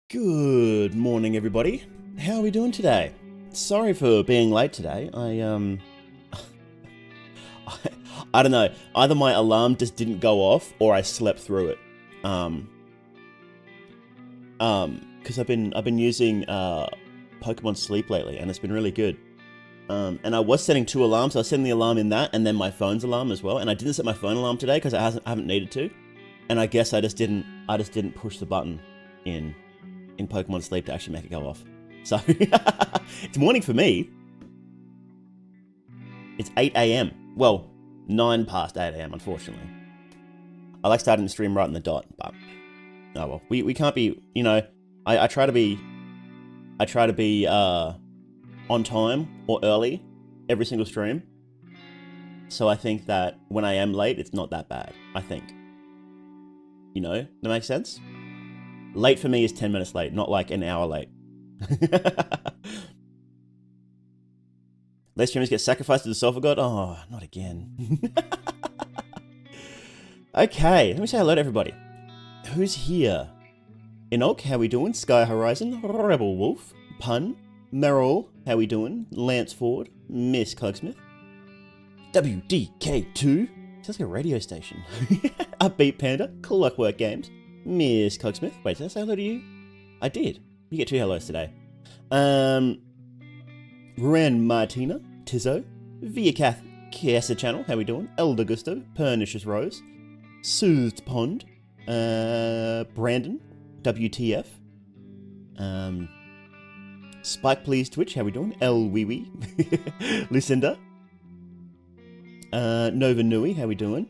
Good morning, everybody. How are we doing today? Sorry for being late today. I don't know. Either my alarm just didn't go off or I slept through it. Because I've been using Pokemon Sleep lately, and it's been really good. And I was setting 2 alarms. I was setting the alarm in that, and then my phone's alarm as well. And I didn't set my phone alarm today because I haven't needed to. And I guess I just didn't push the button in Pokemon Sleep to actually make it go off. So it's morning for me. It's 8 a.m. Well, 9 past 8 a.m. unfortunately. I like starting the stream right in the dot, but oh well. We can't be, you know. I try to be on time or early every single stream. So I think that when I am late, it's not that bad. I think. You know, that makes sense? Late for me is 10 minutes late, not like an hour late. Let streamers get sacrificed to the sulfur god? Oh, not again. Okay, let me say hello to everybody. Who's here? Enoch, how we doing? Sky Horizon, Rebel Wolf, Pun, Merrill, how we doing? Lance Ford, Miss Clugsmith, WDK2. Sounds like a radio station. Upbeat Panda. Clockwork Games. Miss Cogsmith. Wait, did I say hello to you? I did. You get 2 hellos today. Ren Martina. Tizzo. Viacath Kiesa Channel. How we doing? Elder Gusto. Pernicious Rose. Soothed Pond. Brandon. WTF. Spike Please Twitch. How we doing? El Wee Wee. Lucinda. Nova Nui, how we doing?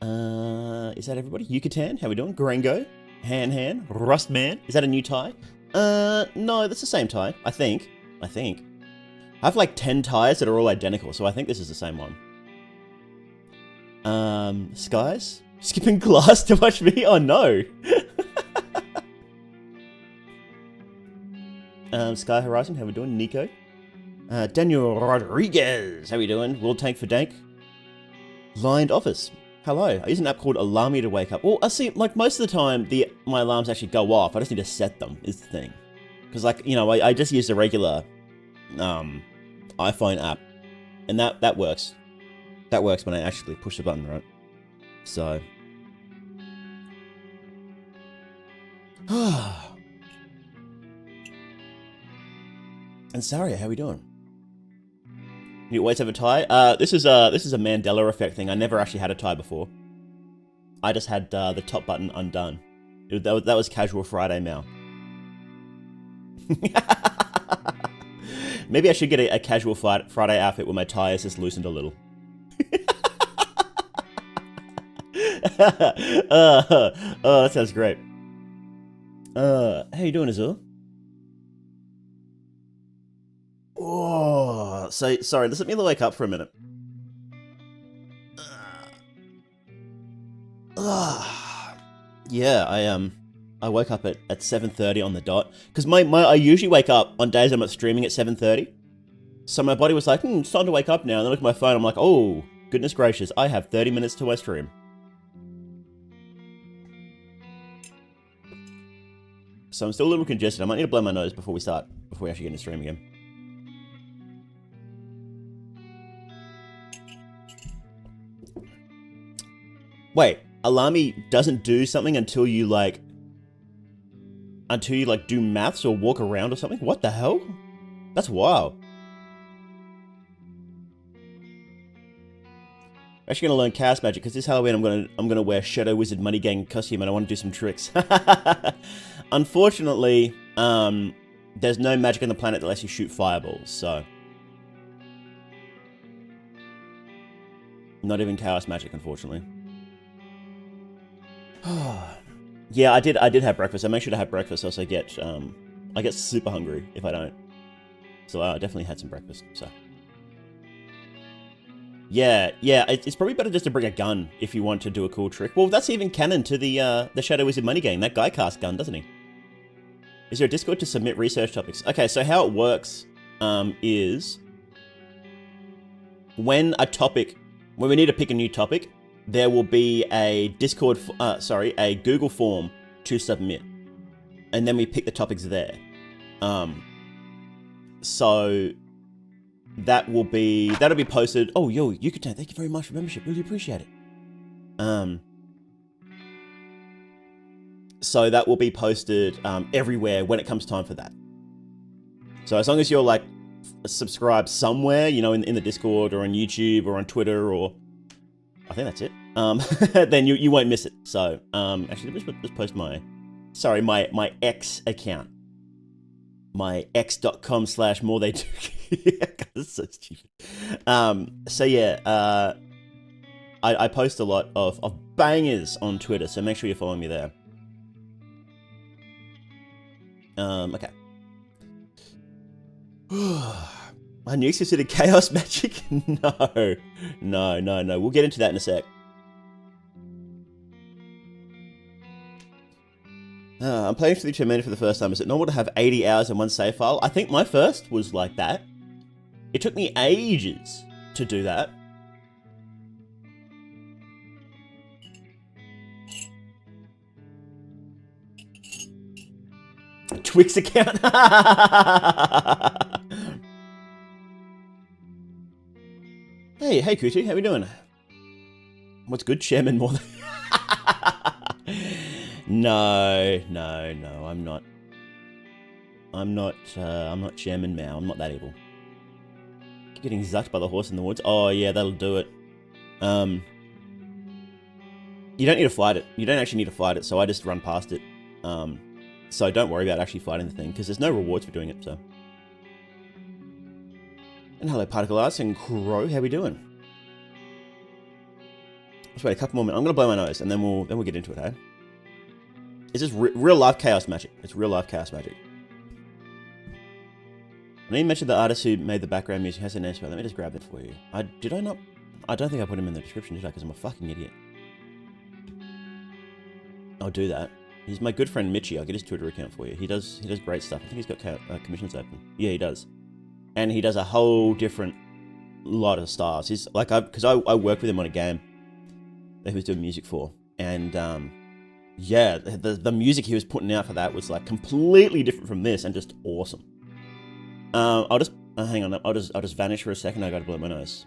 Is that everybody? Yucatan, how we doing? Grango, Han, Rustman. Is that a new tie? No, that's the same tie. I think. I have like 10 ties that are all identical, so I think this is the same one. Skies? Skipping class to watch me? Oh no! Sky Horizon, how we doing? Nico. Daniel Rodriguez, how we doing? World Tank for Dank. Lined Office, hello. I use an app called Alarmy to wake up. Well, I see, like most of the time, my alarms actually go off. I just need to set them, is the thing. Because, like, you know, I just use the regular iPhone app, and that works. That works when I actually push the button, right? So. And Saria, how we doing? You always have a tie? This is a Mandela effect thing. I never actually had a tie before. I just had the top button undone. That was casual Friday Mal. Maybe I should get a casual Friday outfit where my tie is just loosened a little. Oh, that sounds great. How you doing, Azul? Oh, so sorry. Just let me wake up for a minute. Yeah, I woke up at 7:30 on the dot because I usually wake up on days I'm not streaming at 7:30. So my body was like, it's time to wake up now. And then I look at my phone. I'm like, oh goodness gracious, I have 30 minutes to my stream. So I'm still a little congested. I might need to blow my nose before we actually get into stream again. Wait, Alarmy doesn't do something until you do maths or walk around or something? What the hell? That's wild. I'm actually gonna learn Chaos Magic because this Halloween I'm gonna wear Shadow Wizard Money Gang costume and I want to do some tricks. Unfortunately, there's no magic on the planet that lets you shoot fireballs, so not even Chaos Magic, unfortunately. Yeah, I did have breakfast. I make sure to have breakfast, else I get super hungry if I don't. So I definitely had some breakfast. So yeah, it's probably better just to bring a gun if you want to do a cool trick. Well, that's even canon to the Shadow Wizard Money Game. That guy casts gun, doesn't he? Is there a Discord to submit research topics? Okay, so how it works is when we need to pick a new topic, there will be a a Google form to submit, and then we pick the topics there. So that'll be posted. Oh, yo, Yucatan, thank you very much for membership. Really appreciate it. So that will be posted everywhere when it comes time for that. So as long as you're like subscribed somewhere, you know, in the Discord or on YouTube or on Twitter or I think that's it. Then you won't miss it. So actually, let me just post my X account, my x.com/morethaydoo. That's so stupid. So yeah, I post a lot of bangers on Twitter, so make sure you're following me there. Okay. My nukes considered chaos magic? No. We'll get into that in a sec. I'm playing through Terminator for the first time. Is it normal to have 80 hours in one save file? I think my first was like that. It took me ages to do that. Twix account. Hey, Kuti, how we doing? What's good, Chairman? More than... No, I'm not. I'm not Chairman Mao. I'm not that evil. Getting zucked by the horse in the woods. Oh yeah, that'll do it. You don't need to fight it. You don't actually need to fight it, so I just run past it. So don't worry about actually fighting the thing, because there's no rewards for doing it, so. And hello, Particle Arts and Crow, how we doing? Let's wait a couple more minutes. I'm gonna blow my nose, and then we'll get into it, hey? It's just real life chaos magic. It's real life chaos magic. I know you mentioned the artist who made the background music has a name spell. Let me just grab it for you. Did I not? I don't think I put him in the description, did I? Because I'm a fucking idiot. I'll do that. He's my good friend Mitchy. I'll get his Twitter account for you. He does great stuff. I think he's got commissions open. Yeah, he does. And he does a whole different lot of styles. He's like, because I worked with him on a game that he was doing music for, and yeah, the music he was putting out for that was like completely different from this, and just awesome. I'll just hang on. I'll just vanish for a second. I gotta blow my nose.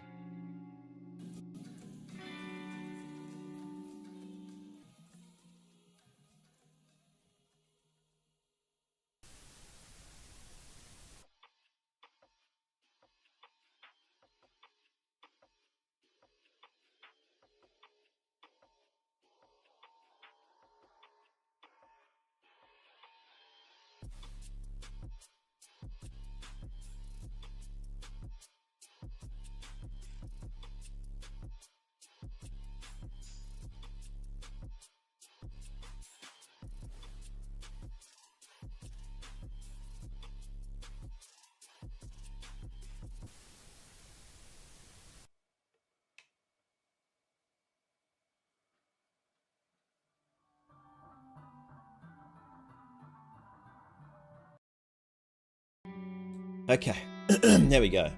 Okay, there we go.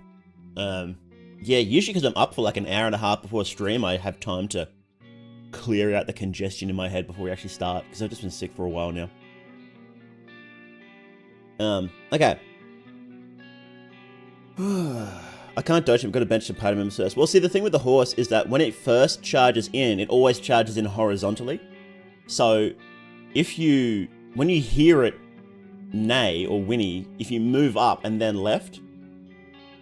Yeah, usually because I'm up for like an hour and a half before a stream, I have time to clear out the congestion in my head before we actually start, because I've just been sick for a while now. Okay. I can't dodge him, I've got to bench some party members first. Well, see, the thing with the horse is that when it first charges in, it always charges in horizontally. So, when you hear it neigh or whinny, if you move up and then left,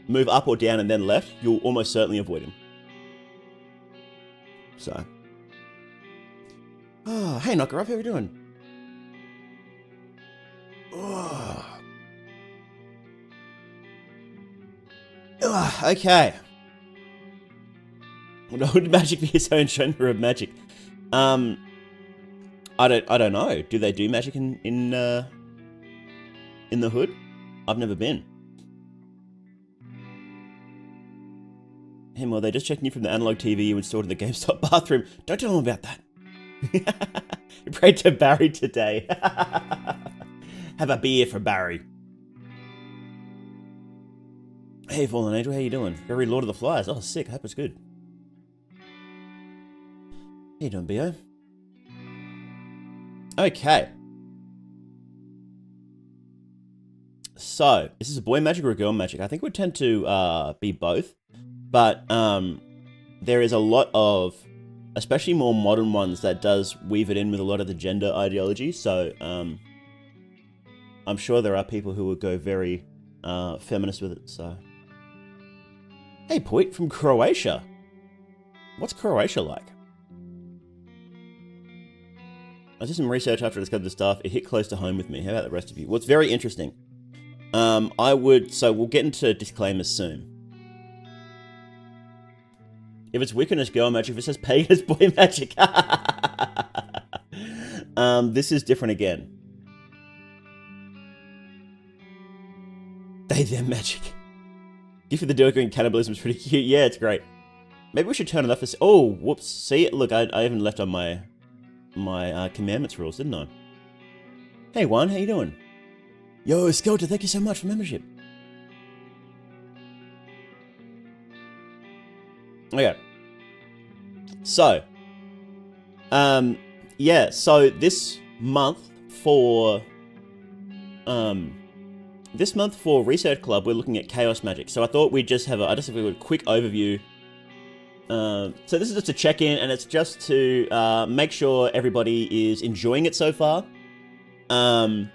move up or down and then left, you'll almost certainly avoid him. So. Oh, hey, Knocker Up, how are you doing? Oh. Okay. Would Magic be his own genre of magic? I don't know. Do they do magic in the hood? I've never been. Hey, well, they just checking you from the analog TV you installed in the GameStop bathroom. Don't tell them about that. You prayed to Barry today. Have a beer for Barry. Hey, Fallen Angel, how you doing? Very Lord of the Flies. Oh, sick. I hope it's good. How you doing, B.O.? Okay. So, is this a boy magic or a girl magic? I think it would tend to be both. But there is a lot of, especially more modern ones, that does weave it in with a lot of the gender ideology. So I'm sure there are people who would go very feminist with it. So, hey, Poit from Croatia. What's Croatia like? I did some research after I discovered the stuff. It hit close to home with me. How about the rest of you? Well, it's very interesting. So we'll get into disclaimers soon. If it's Wiccan, girl magic. If it says pagan, it's boy magic. This is different again. They, them magic. Gift for the Dirk Green cannibalism is pretty cute. Yeah, it's great. Maybe we should turn it off. Oh, whoops. See, look, I haven't left on my commandments rules, didn't I? Hey, Juan, how you doing? Yo, Skelter, thank you so much for membership. Okay. So, yeah, so this month for Research Club, we're looking at Chaos Magic. So I thought we'd just have a quick overview So this is just a check-in, and it's just to make sure everybody is enjoying it so far. And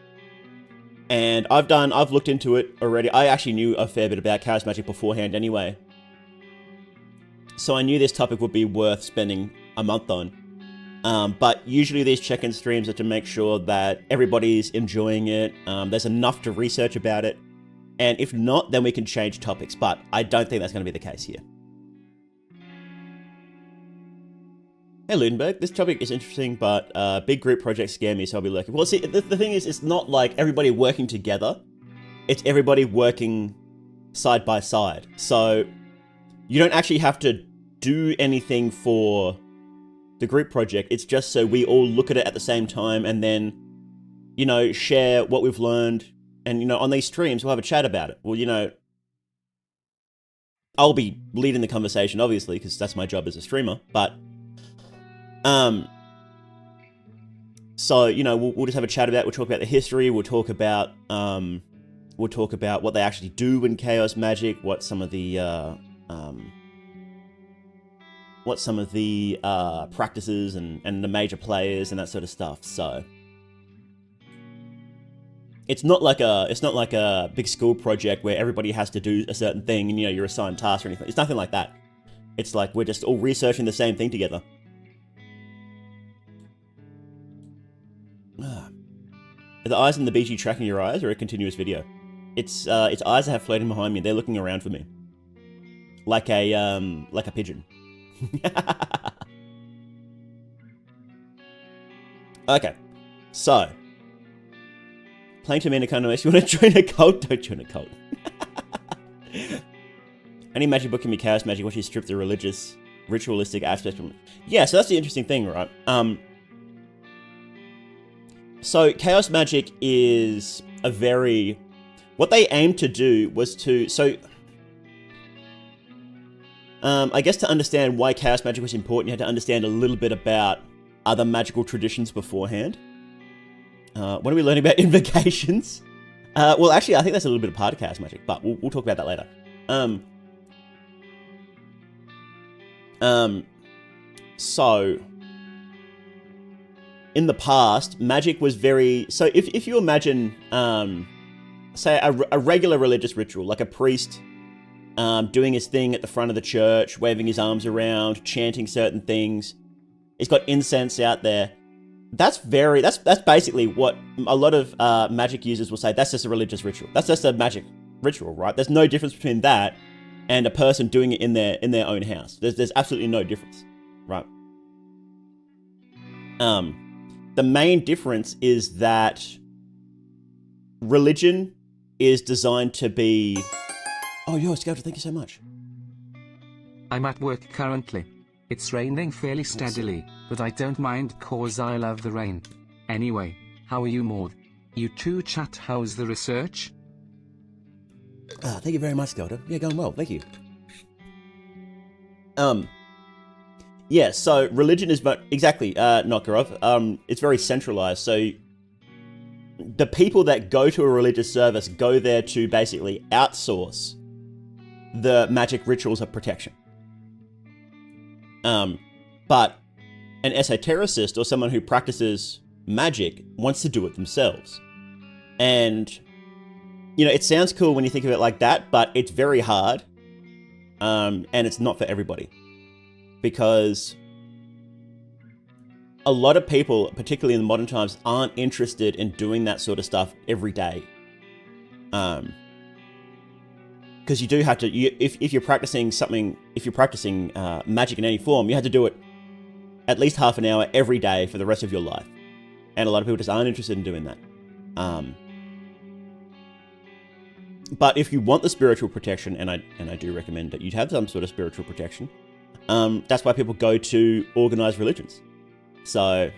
I've looked into it already. I actually knew a fair bit about Chaos Magic beforehand anyway. So I knew this topic would be worth spending a month on. But usually these check-in streams are to make sure that everybody's enjoying it. There's enough to research about it. And if not, then we can change topics. But I don't think that's going to be the case here. Hey Ludenberg, this topic is interesting, but big group projects scare me, so I'll be lurking. Well, see, the thing is, it's not like everybody working together. It's everybody working side by side. So you don't actually have to do anything for the group project. It's just so we all look at it at the same time and then, you know, share what we've learned. And, you know, on these streams, we'll have a chat about it. Well, you know, I'll be leading the conversation, obviously, because that's my job as a streamer, but so, you know, we'll just have a chat about it. We'll talk about the history. We'll talk about what they actually do in Chaos Magic, what some of the practices and the major players and that sort of stuff. So it's not like a big school project where everybody has to do a certain thing and, you know, you're assigned tasks or anything. It's nothing like that. It's like we're just all researching the same thing together. Are the eyes in the BG tracking your eyes or a continuous video? It's eyes that have floating behind me. They're looking around for me. Like a pigeon. Okay. So. Playing to Minakano, if you want to join a cult, don't join a cult. Any magic book can be Chaos Magic once you strip the religious, ritualistic aspect from it. Yeah, so that's the interesting thing, right? So Chaos Magic is a very... What they aimed to do was to... So, I guess to understand why Chaos Magic was important, you had to understand a little bit about other magical traditions beforehand. What are we learning about invocations? Well, actually, I think that's a little bit of part of Chaos Magic, but we'll talk about that later. So... In the past, magic was very... So if you imagine, say, a regular religious ritual, like a priest doing his thing at the front of the church, waving his arms around, chanting certain things, he's got incense out there. That's basically what a lot of magic users will say. That's just a religious ritual. That's just a magic ritual, right? There's no difference between that and a person doing it in their own house. There's absolutely no difference, right? The main difference is that religion is designed to be... Oh, yo, Skelter, thank you so much. I'm at work currently. It's raining fairly steadily, but I don't mind cause I love the rain. Anyway, how are you, Maud? You two chat, how's the research? Thank you very much, Skelter. Yeah, going well, thank you. Yeah, so religion is exactly Nokarov. It's very centralized. So the people that go to a religious service go there to basically outsource the magic rituals of protection. But an esotericist or someone who practices magic wants to do it themselves. And, you know, it sounds cool when you think of it like that, but it's very hard. And it's not for everybody. Because a lot of people, particularly in the modern times, aren't interested in doing that sort of stuff every day. Because you do have to, if you're practicing something, if you're practicing magic in any form, you have to do it at least half an hour every day for the rest of your life. And a lot of people just aren't interested in doing that. But if you want the spiritual protection, and I do recommend that you have some sort of spiritual protection, that's why people go to organized religions. So,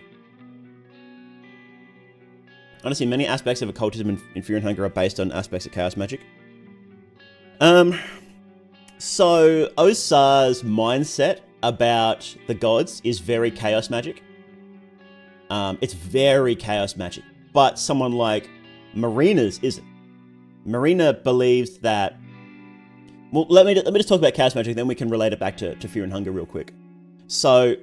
honestly, many aspects of occultism in Fear and Hunger are based on aspects of chaos magic. So Osar's mindset about the gods is very chaos magic. It's very chaos magic, but someone like Marina's isn't. Marina believes that Well, let me just talk about chaos magic, then we can relate it back to fear and hunger real quick. So,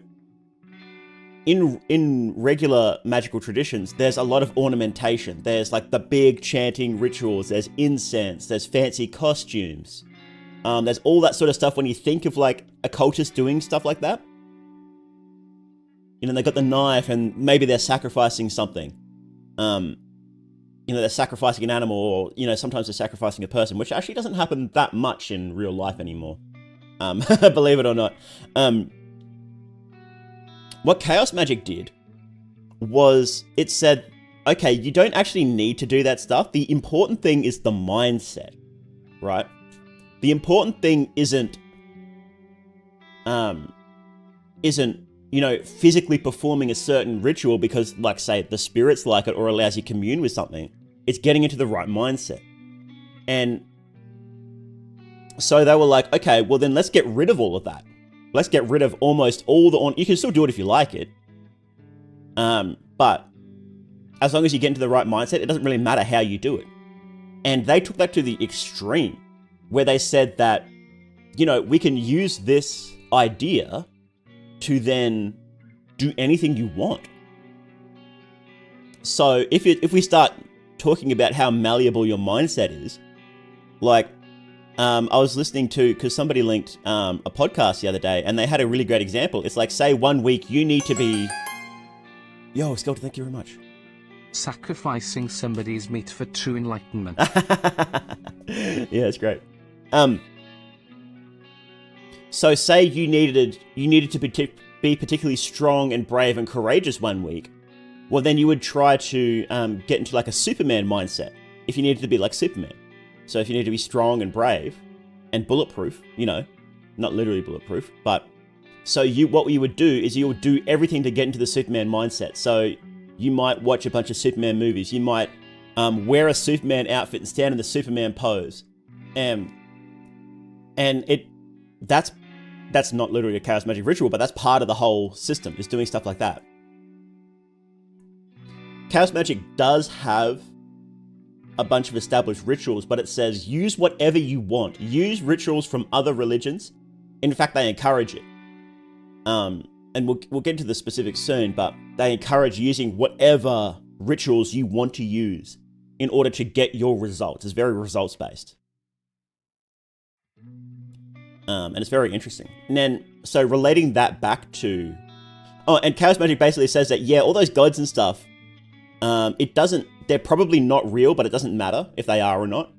in regular magical traditions, there's a lot of ornamentation. There's like the big chanting rituals. There's incense. There's fancy costumes. There's all that sort of stuff when you think of like occultists doing stuff like that. You know, they got the knife and maybe they're sacrificing something. You know, they're sacrificing an animal, or, you know, sometimes they're sacrificing a person, which actually doesn't happen that much in real life anymore. Believe it or not. What chaos magic did was it said, okay, you don't actually need to do that stuff. The important thing is the mindset, right? The important thing isn't, you know, physically performing a certain ritual because, like, say, the spirits like it or allows you to commune with something. It's getting into the right mindset. And so they were like, okay, well then let's get rid of all of that. Let's get rid of almost all the... You can still do it if you like it. But as long as you get into the right mindset, it doesn't really matter how you do it. And they took that to the extreme, where they said that, you know, we can use this idea to then do anything you want. So if we start talking about how malleable your mindset is, like, I was listening to, because somebody linked a podcast the other day, and they had a really great example. It's like, say 1 week you need to be... Yo, Skelter, thank you very much. Sacrificing somebody's meat for true enlightenment. Yeah, it's great. So say you needed to be particularly strong and brave and courageous 1 week. Well, then you would try to get into like a Superman mindset if you needed to be like Superman. So if you need to be strong and brave and bulletproof, you know, not literally bulletproof, but so what you would do is you would do everything to get into the Superman mindset. So you might watch a bunch of Superman movies. You might wear a Superman outfit and stand in the Superman pose. And that's not literally a chaos magic ritual, but that's part of the whole system, is doing stuff like that. Chaos magic does have a bunch of established rituals, but it says use whatever you want. Use rituals from other religions. In fact, they encourage it. And we'll get into the specifics soon, but they encourage using whatever rituals you want to use in order to get your results. It's very results based. And it's very interesting. And then, so relating that back to... Oh, and chaos magic basically says that, yeah, all those gods and stuff, they're probably not real, but it doesn't matter if they are or not.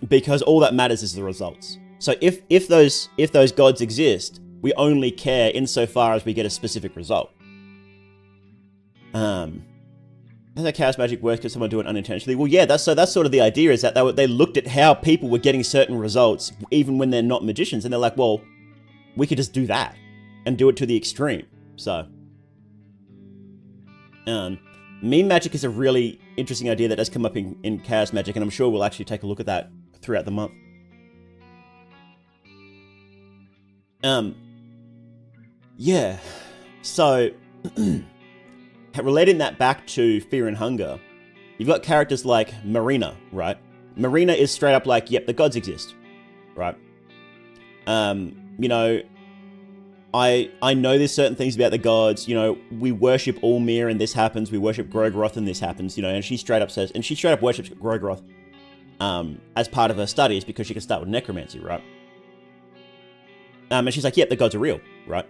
Because all that matters is the results. So if those gods exist, we only care insofar as we get a specific result. That's how chaos magic works. Could someone do it unintentionally? Well, yeah, that's sort of the idea, is that they looked at how people were getting certain results, even when they're not magicians, and they're like, well, we could just do that and do it to the extreme. So, meme magic is a really interesting idea that does come up in chaos magic, and I'm sure we'll actually take a look at that throughout the month. Yeah, so relating that back to fear and hunger, you've got characters like Marina, right? Marina is straight up like, yep, the gods exist, right? You know, I know there's certain things about the gods, you know, we worship Ulmir and this happens, we worship Grogroth and this happens, you know, and she straight up worships Grogroth as part of her studies because she can start with necromancy, right? And she's like, yep, the gods are real, right?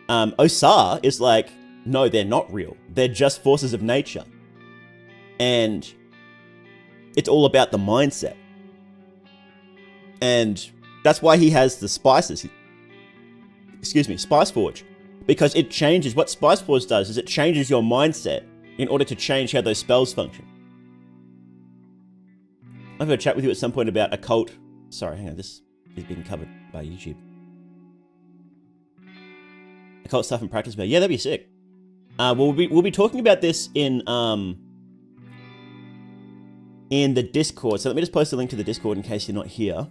Osar is like, no, they're not real. They're just forces of nature. And it's all about the mindset. And that's why he has the spices. Spice Forge. Because it changes, what Spice Forge does is it changes your mindset in order to change how those spells function. I've got a chat with you at some point about occult. Sorry, hang on, this is being covered by YouTube. Occult stuff and practice about. Yeah, that'd be sick. We'll be talking about this in the Discord. So let me just post a link to the Discord in case you're not here.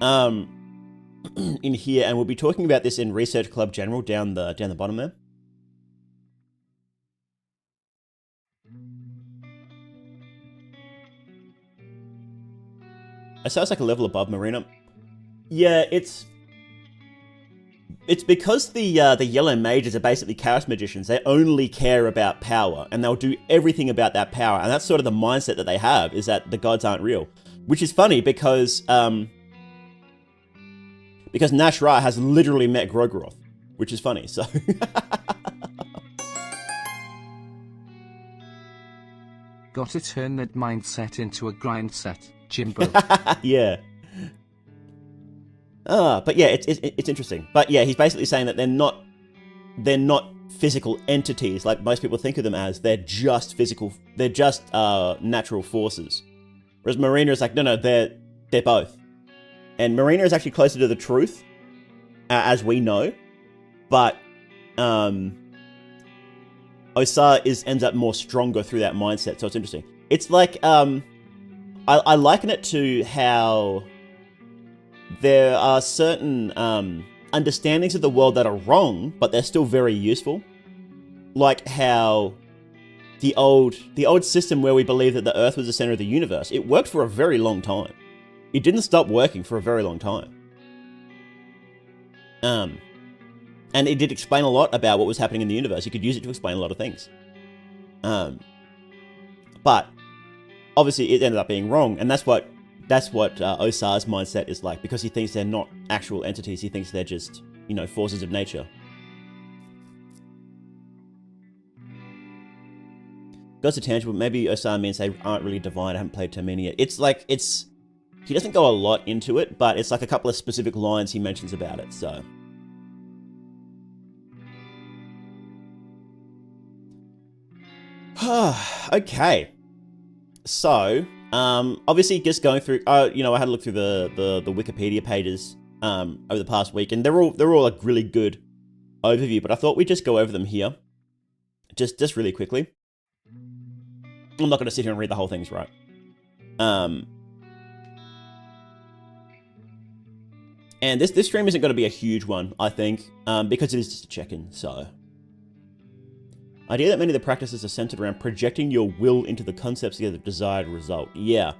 In here, and we'll be talking about this in Research Club General down the bottom there. Osa's like a level above Marina. Yeah, it's because the yellow mages are basically chaos magicians. They only care about power, and they'll do everything about that power. And that's sort of the mindset that they have, is that the gods aren't real. Which is funny because Nash Ra has literally met Grogroth, which is funny. So Got to turn that mindset into a grind set, Jimbo. yeah. But yeah, it's interesting. But yeah, he's basically saying that they're not physical entities like most people think of them as. They're just physical. They're just natural forces. Whereas Marina is like, no, they're both. And Marina is actually closer to the truth, as we know. But Osa ends up more stronger through that mindset. So it's interesting. It's like I liken it to how there are certain understandings of the world that are wrong, but they're still very useful. Like how the old system where we believed that the Earth was the center of the universe, it worked for a very long time. It didn't stop working for a very long time. And it did explain a lot about what was happening in the universe. You could use it to explain a lot of things. But obviously it ended up being wrong, and that's what Osa's mindset is like, because he thinks they're not actual entities. He thinks they're just, forces of nature. Gods are tangible. Maybe Osa means they aren't really divine. I haven't played Termini yet. He doesn't go a lot into it, but it's like a couple of specific lines he mentions about it, so. Okay. So, obviously just going through, I had a look through the Wikipedia pages over the past week, and they're all like really good overview, but I thought we'd just go over them here. Just really quickly. I'm not going to sit here and read the whole things, right? And this stream isn't going to be a huge one, I think, because it is just a check-in, so. Idea that many of the practices are centered around projecting your will into the concepts to get the desired result. Yeah.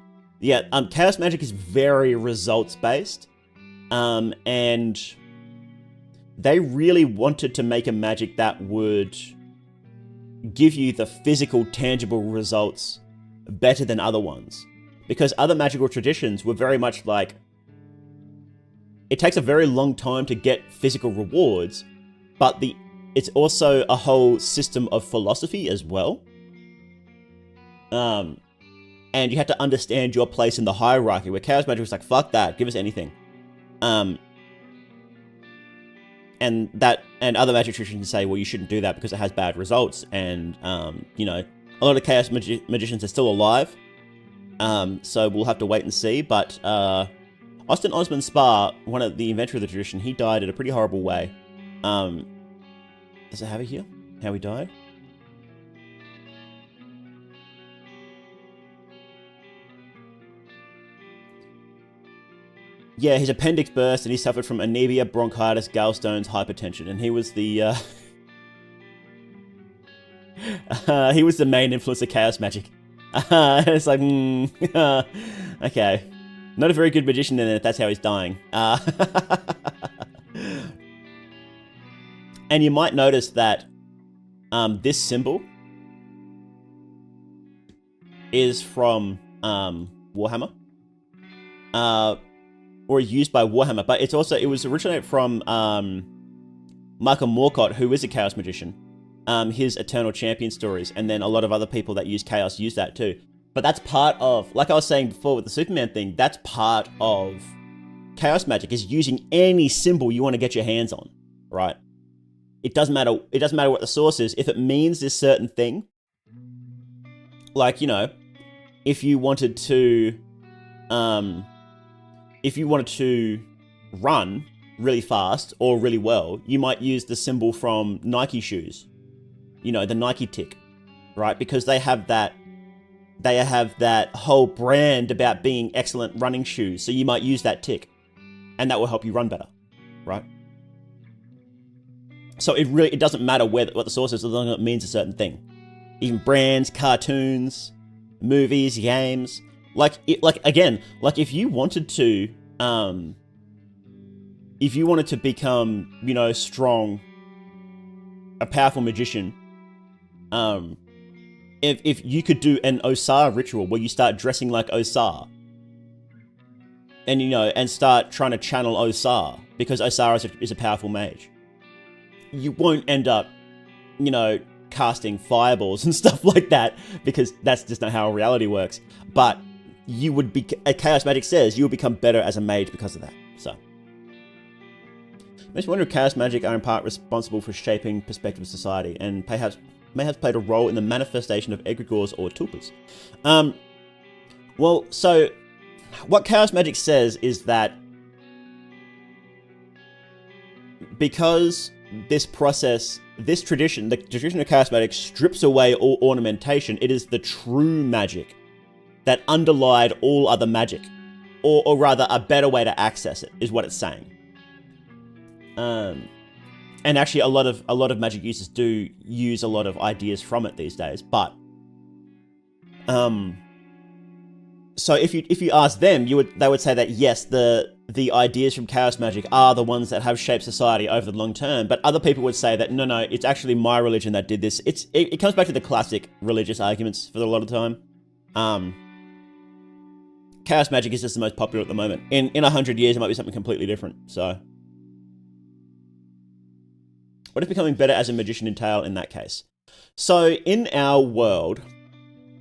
Chaos magic is very results-based, and they really wanted to make a magic that would give you the physical, tangible results better than other ones. Because other magical traditions were very much like, it takes a very long time to get physical rewards, but it's also a whole system of philosophy as well. And you have to understand your place in the hierarchy, where Chaos Magic was like, fuck that, give us anything. And other magic traditions say, well, you shouldn't do that because it has bad results. And, a lot of Chaos magicians are still alive. So we'll have to wait and see. But Austin Osman Spa, one of the inventor of the tradition, he died in a pretty horrible way. Does it have it here? How he died? Yeah, his appendix burst and he suffered from anemia, bronchitis, gallstones, hypertension, and he was the he was the main influence of Chaos Magic. It's like, okay, not a very good magician then if that's how he's dying. And you might notice that this symbol is from Warhammer, or used by Warhammer, but it was originated from Michael Moorcock, who is a Chaos magician. His Eternal Champion stories, and then a lot of other people that use Chaos use that too. But that's part of, like I was saying before with the Superman thing, that's part of Chaos Magic, is using any symbol you want to get your hands on, right? It doesn't matter what the source is. If it means this certain thing, like, if you wanted to run really fast or really well, you might use the symbol from Nike shoes, the Nike tick, right? Because they have that whole brand about being excellent running shoes. So you might use that tick, and that will help you run better, right? So it doesn't matter what the source is, as long as it means a certain thing. Even brands, cartoons, movies, games. Like if you wanted to, become, strong, a powerful magician, if you could do an Osar ritual where you start dressing like Osar, and and start trying to channel Osar, because Osar is a powerful mage, you won't end up, casting fireballs and stuff like that, because that's just not how reality works. But you would be, Chaos Magic says, you will become better as a mage because of that. So, makes me wonder if Chaos Magic are in part responsible for shaping perspective of society, and perhaps may have played a role in the manifestation of aggregors or tulpas. Well, so what Chaos Magic says is that because this process, this tradition, the tradition of Chaos Magic strips away all ornamentation, it is the true magic that underlied all other magic, or rather a better way to access it, is what it's saying. And actually a lot of magic users do use a lot of ideas from it these days, but so if you ask them, they would say that yes, the ideas from Chaos Magic are the ones that have shaped society over the long term, but other people would say that no, it's actually my religion that did this. It comes back to the classic religious arguments for a lot of the time. Chaos Magic is just the most popular at the moment. In 100 years, it might be something completely different. So, what if becoming better as a magician entail in that case? So, in our world,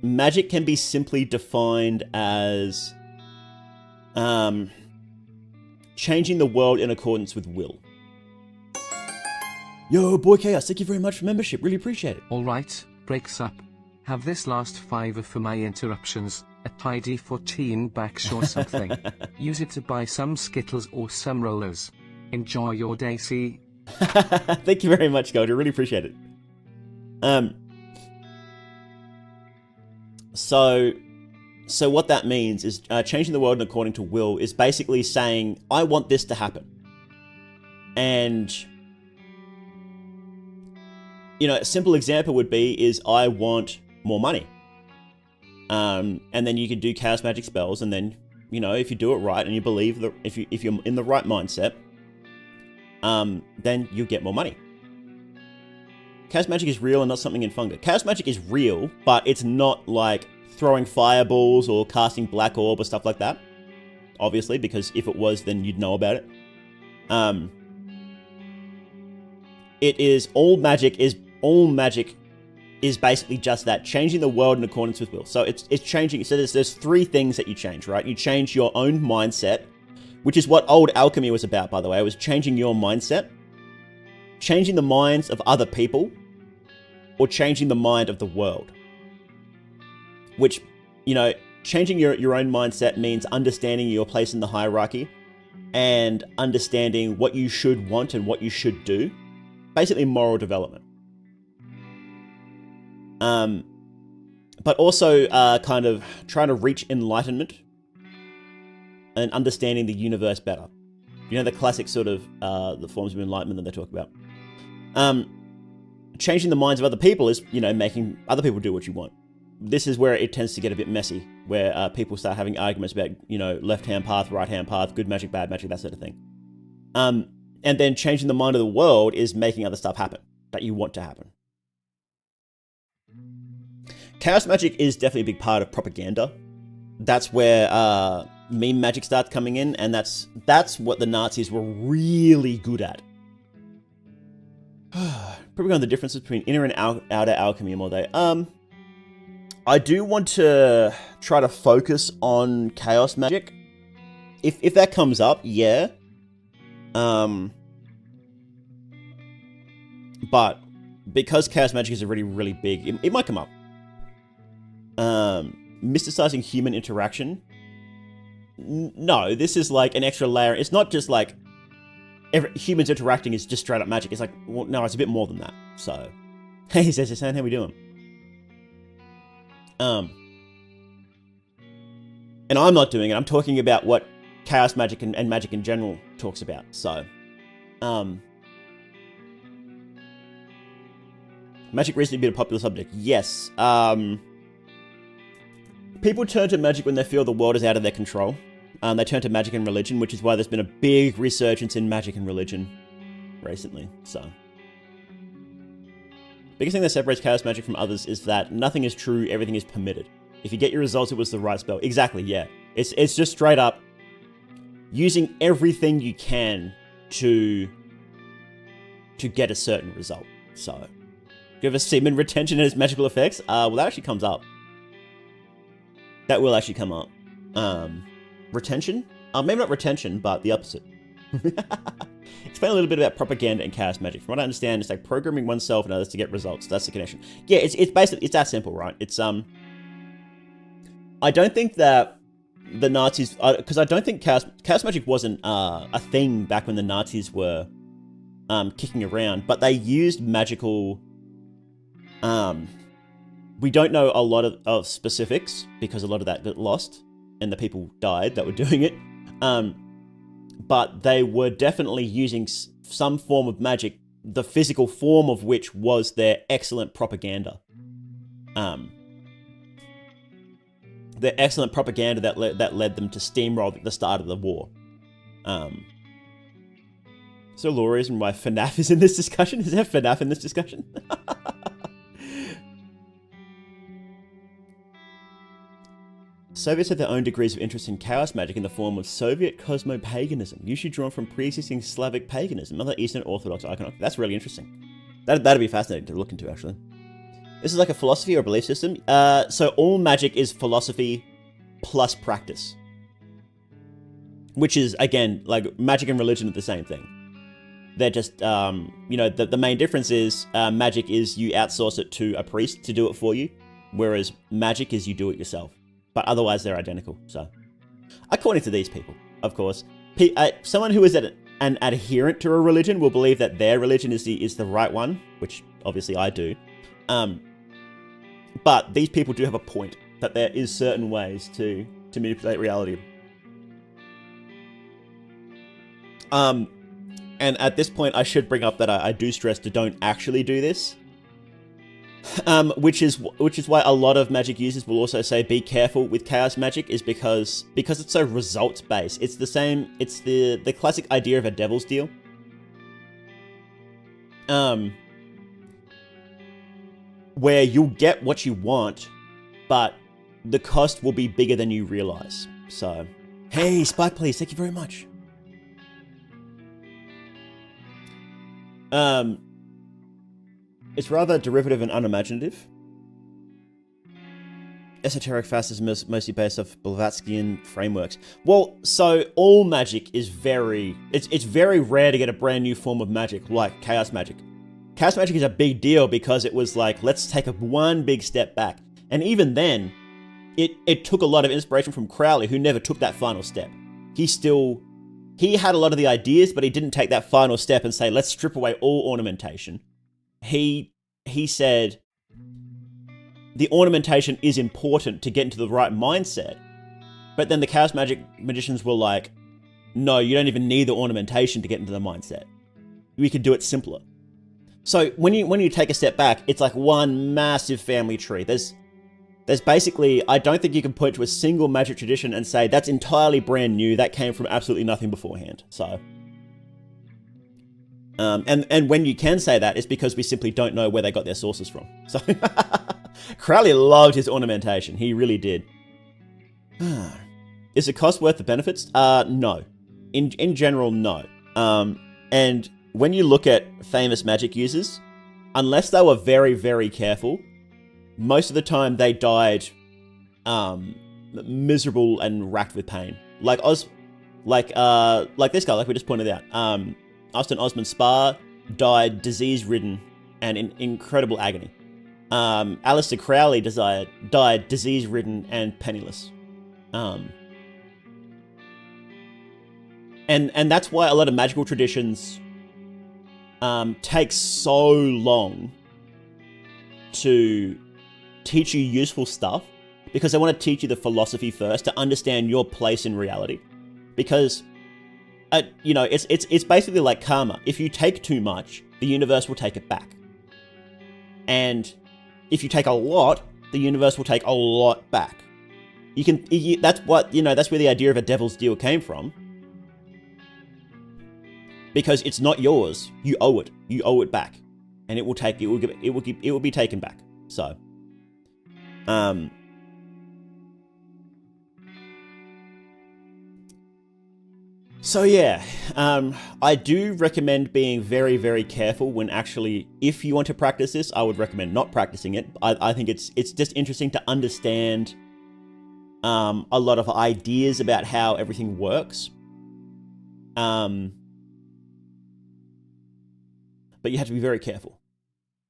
magic can be simply defined as changing the world in accordance with will. Yo, boy Chaos, thank you very much for membership. Really appreciate it. Alright, breaks up. Have this last $5 for my interruptions. A tidy 14 backs or something. Use it to buy some Skittles or some rollers. Enjoy your day, see? Thank you very much, Goldie. Really appreciate it. So what that means is changing the world according to will is basically saying, I want this to happen. And, a simple example would be is I want more money. And then you can do Chaos Magic spells, and then, if you do it right and you believe that if you're in the right mindset, then you'll get more money. Chaos Magic is real and not something in funga. Chaos Magic is real, but it's not like throwing fireballs or casting black orb or stuff like that. Obviously, because if it was, then you'd know about it. It is all magic is basically just that, changing the world in accordance with will. So it's changing. So there's three things that you change, right? You change your own mindset, which is what old alchemy was about, by the way. It was changing your mindset, changing the minds of other people, or changing the mind of the world. Which, changing your own mindset means understanding your place in the hierarchy and understanding what you should want and what you should do. Basically, moral development. But also kind of trying to reach enlightenment and understanding the universe better. The classic sort of the forms of enlightenment that they talk about. Changing the minds of other people is, making other people do what you want. This is where it tends to get a bit messy, where people start having arguments about, left-hand path, right-hand path, good magic, bad magic, that sort of thing. And then changing the mind of the world is making other stuff happen that you want to happen. Chaos Magic is definitely a big part of propaganda. That's where meme magic starts coming in, and that's what the Nazis were really good at. Probably on the differences between inner and outer alchemy more they. I do want to try to focus on Chaos Magic. If that comes up, yeah. But because Chaos Magic is already really big, it might come up. Mysticizing human interaction. No, this is like an extra layer. It's not just like humans interacting is just straight up magic. It's like, well, no, it's a bit more than that. So, hey, Zezan, how we doing? And I'm not doing it. I'm talking about what Chaos Magic and magic in general talks about. So, magic recently been a popular subject. Yes. People turn to magic when they feel the world is out of their control. They turn to magic and religion, which is why there's been a big resurgence in magic and religion recently. So, biggest thing that separates chaos magic from others is that nothing is true, everything is permitted. If you get your results, it was the right spell. Exactly, yeah. It's just straight up using everything you can to get a certain result. So, do you have a semen retention and its magical effects? Well, that actually comes up. That will actually come up. Retention? Maybe not retention, but the opposite. Explain a little bit about propaganda and chaos magic. From what I understand, it's like programming oneself and others to get results. That's the connection. Yeah, it's basically, it's that simple, right? It's, I don't think that the Nazis, because I don't think chaos magic wasn't a thing back when the Nazis were kicking around, but they used magical, we don't know a lot of specifics because a lot of that got lost and the people died that were doing it. But they were definitely using some form of magic, the physical form of which was their excellent propaganda. Their excellent propaganda that led them to steamroll at the start of the war. So Laura, reason why FNAF is in this discussion? Is there FNAF in this discussion? Soviets had their own degrees of interest in chaos magic in the form of Soviet cosmopaganism, usually drawn from pre-existing Slavic paganism, other Eastern Orthodox iconography. That's really interesting. That'd be fascinating to look into, actually. This is like a philosophy or a belief system. So all magic is philosophy plus practice. Which is, again, like magic and religion are the same thing. They're just, the main difference is magic is you outsource it to a priest to do it for you, whereas magic is you do it yourself. But otherwise, they're identical. So, according to these people, of course, someone who is an adherent to a religion will believe that their religion is the right one, which obviously I do. But these people do have a point that there is certain ways to manipulate reality. And at this point, I should bring up that I do stress to don't actually do this. Which is why a lot of magic users will also say be careful with chaos magic, is because it's so results based. It's the same. It's the classic idea of a devil's deal. Where you'll get what you want, but the cost will be bigger than you realize. So, hey, Spike, please, thank you very much. It's rather derivative and unimaginative. Esoteric fast is mostly based off Blavatskyan frameworks. Well, so all magic is it's very rare to get a brand new form of magic like chaos magic. Chaos magic is a big deal because it was like, let's take one big step back. And even then, it took a lot of inspiration from Crowley, who never took that final step. He had a lot of the ideas, but he didn't take that final step and say, let's strip away all ornamentation. He said the ornamentation is important to get into the right mindset. But then the chaos magic magicians were like, no, you don't even need the ornamentation to get into the mindset. We could do it simpler. So when you take a step back, it's like one massive family tree. There's basically, I don't think you can point to a single magic tradition and say that's entirely brand new. That came from absolutely nothing beforehand. So, and when you can say that, it's because we simply don't know where they got their sources from. So, Crowley loved his ornamentation. He really did. Is the cost worth the benefits? No. In general, no. And when you look at famous magic users, unless they were very, very careful, most of the time they died miserable and racked with pain. Like this guy, like we just pointed out. Austin Osman Spar died disease-ridden and in incredible agony. Aleister Crowley died disease-ridden and penniless. And that's why a lot of magical traditions take so long to teach you useful stuff, because they want to teach you the philosophy first to understand your place in reality. Because, it's basically like karma. If you take too much, the universe will take it back. And if you take a lot, the universe will take a lot back. that's what, that's where the idea of a devil's deal came from. Because it's not yours. You owe it. You owe it back. And it will be taken back. So, yeah, I do recommend being very, very careful when actually, if you want to practice this, I would recommend not practicing it. I think it's just interesting to understand a lot of ideas about how everything works. But you have to be very careful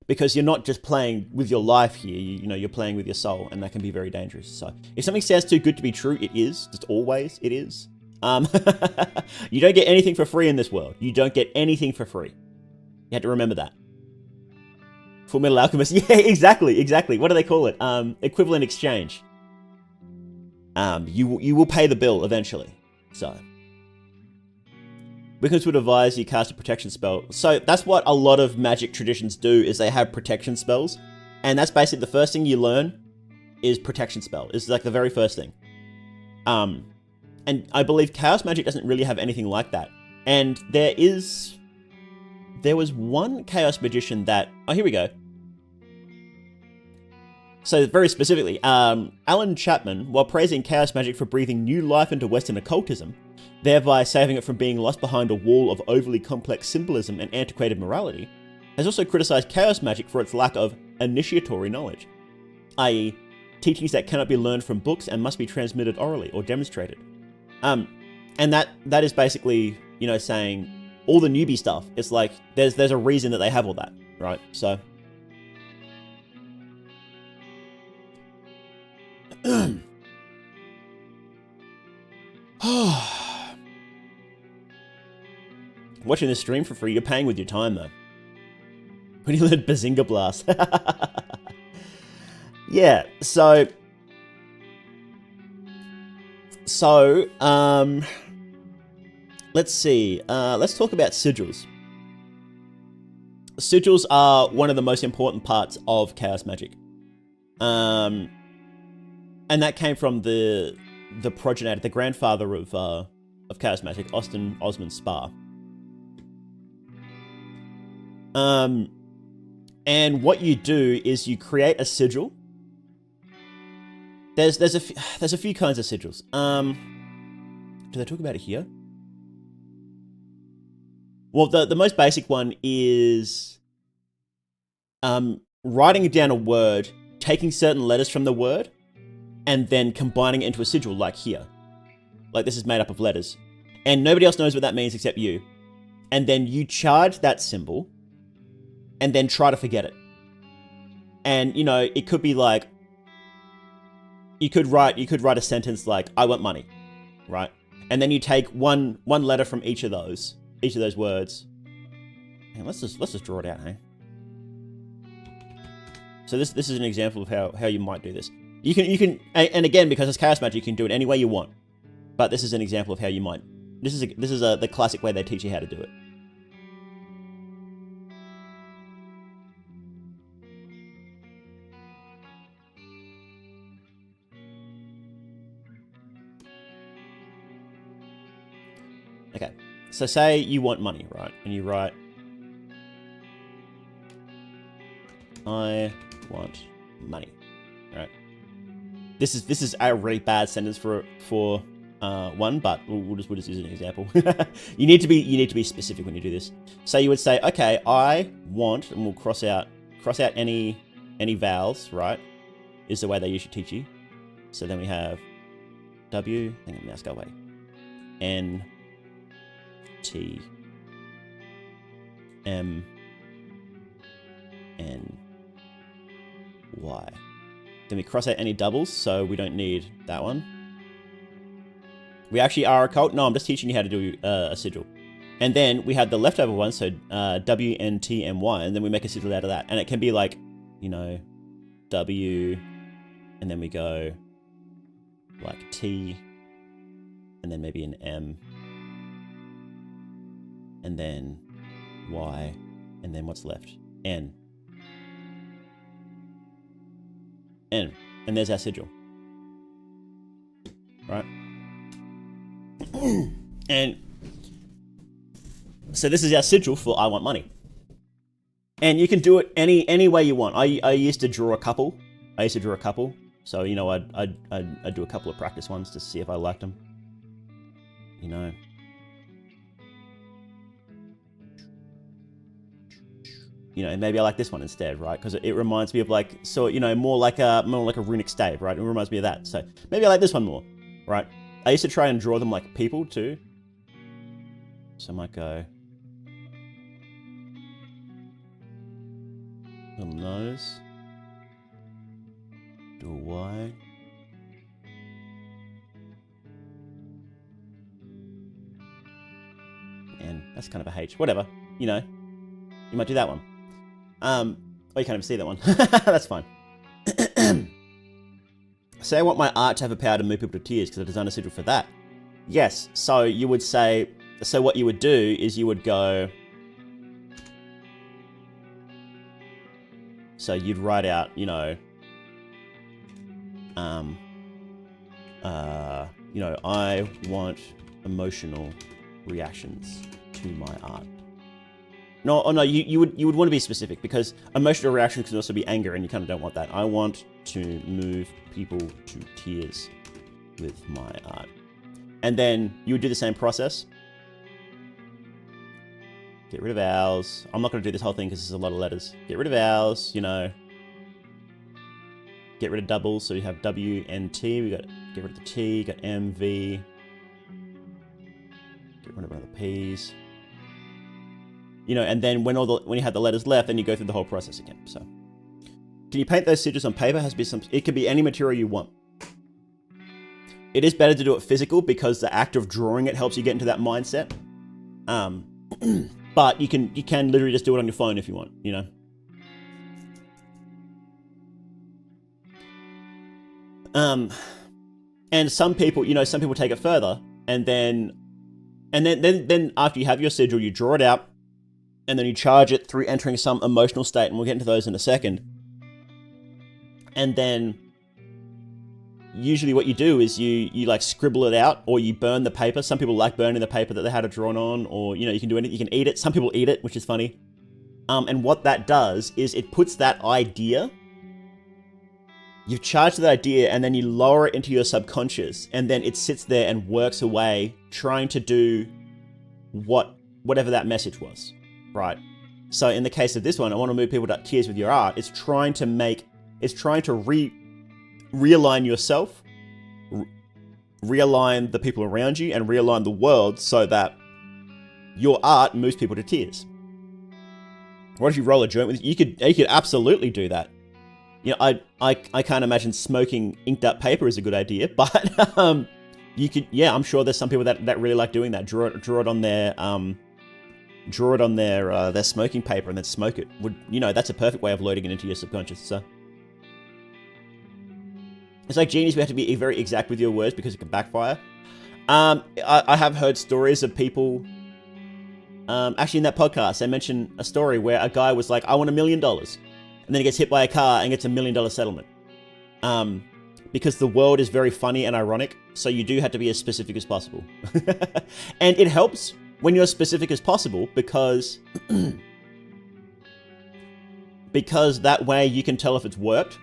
because you're not just playing with your life here. You're playing with your soul, and that can be very dangerous. So if something sounds too good to be true, it is. Just always, it is. You don't get anything for free in this world. You don't get anything for free. You have to remember that. Full Metal Alchemist. Yeah, exactly. What do they call it? Equivalent exchange. You will pay the bill eventually. So. Wiccans would advise you cast a protection spell. So that's what a lot of magic traditions do, is they have protection spells. And that's basically the first thing you learn is protection spell. It's like the very first thing. And I believe chaos magic doesn't really have anything like that. And there was one chaos magician that, oh, here we go. So very specifically, Alan Chapman, while praising chaos magic for breathing new life into Western occultism, thereby saving it from being lost behind a wall of overly complex symbolism and antiquated morality, has also criticized chaos magic for its lack of initiatory knowledge, i.e., teachings that cannot be learned from books and must be transmitted orally or demonstrated. And that is basically, saying all the newbie stuff. It's like there's a reason that they have all that, right? So. Watching the stream for free, you're paying with your time though. When you learn Bazinga Blast. Yeah, so let's see. Let's talk about sigils. Sigils are one of the most important parts of chaos magic. And that came from the progenitor, the grandfather of chaos magic, Austin Osman Spar. And what you do is you create a sigil. There's a few kinds of sigils. Do they talk about it here? Well, the most basic one is writing down a word, taking certain letters from the word, and then combining it into a sigil, like here. Like this is made up of letters. And nobody else knows what that means except you. And then you charge that symbol, and then try to forget it. And, it could be like, you could write a sentence like, I want money, right? And then you take one letter from each of those words. And let's just draw it out, hey? So this is an example of how you might do this. You can, and again, because it's chaos magic, you can do it any way you want. But this is an example of how you might. This is the classic way they teach you how to do it. Okay, so say you want money, right? And you write, I want money, right? This is a really bad sentence for one, but we'll just use an example. you need to be specific when you do this. So you would say, okay, I want, and we'll cross out any vowels, right? Is the way they usually teach you. So then we have W, hang on, mouse go away, N, T, M, N, Y. Then we cross out any doubles, so we don't need that one. We actually are a cult. No, I'm just teaching you how to do a sigil. And then we have the leftover one, so W, N, T, M, Y, and then we make a sigil out of that. And it can be like, W, and then we go like T, and then maybe an M, and then Y, and then what's left? N. And there's our sigil. right? And so this is our sigil for I want money. And you can do it any way you want. I used to draw a couple. So, you know, I'd do a couple of practice ones to see if I liked them. You know. You know, maybe I like this one instead, right? Because it reminds me of like, so, you know, more like a runic stave, right? It reminds me of that. So maybe I like this one more, right? I used to try and draw them like people too. So I might go little nose, do a Y, and that's kind of a H. Whatever, you know, you might do that one. Oh, you can't even see that one. That's fine. Say I want my art to have a power to move people to tears because I designed a sigil for that. Yes, so you would say, so what you would do is you would go, so you'd write out, you know, I want emotional reactions to my art. No, oh no, you would want to be specific because emotional reactions can also be anger, and you kind of don't want that. I want to move people to tears with my art. And then you would do the same process. Get rid of vowels. I'm not going to do this whole thing because there's a lot of letters. Get rid of vowels, you know. Get rid of doubles, so you have W, N, T. We got get rid of the T, got M, V. Get rid of one of the P's. You know, and then when you have the letters left, then you go through the whole process again. So, can you paint those sigils on paper? Has to be some. It can be any material you want. It is better to do it physical because the act of drawing it helps you get into that mindset. But you can literally just do it on your phone if you want. You know. And some people take it further, and then after you have your sigil, you draw it out. And then you charge it through entering some emotional state, and we'll get into those in a second. And then usually what you do is you like scribble it out, or you burn the paper. Some people like burning the paper that they had it drawn on, or you know, you can do anything. You can eat it. Some people eat it, which is funny. And what that does is it puts that idea, you've charged that idea, and then you lower it into your subconscious, and then it sits there and works away, trying to do whatever that message was. Right. So in the case of this one, I want to move people to tears with your art. It's trying to realign yourself, realign the people around you, and realign the world so that your art moves people to tears. What if you roll a joint with you could absolutely do that. You know, I can't imagine smoking inked up paper is a good idea, but you could, yeah, I'm sure there's some people that really like doing that. Draw it on their smoking paper and then smoke it. That's a perfect way of loading it into your subconscious. So it's like genius. We have to be very exact with your words because it can backfire. I have heard stories of people. Actually, in that podcast, they mentioned a story where a guy was like, "I want $1 million," and then he gets hit by a car and gets $1 million settlement. Because the world is very funny and ironic, so you do have to be as specific as possible, and it helps when you're specific as possible because that way you can tell if it's worked.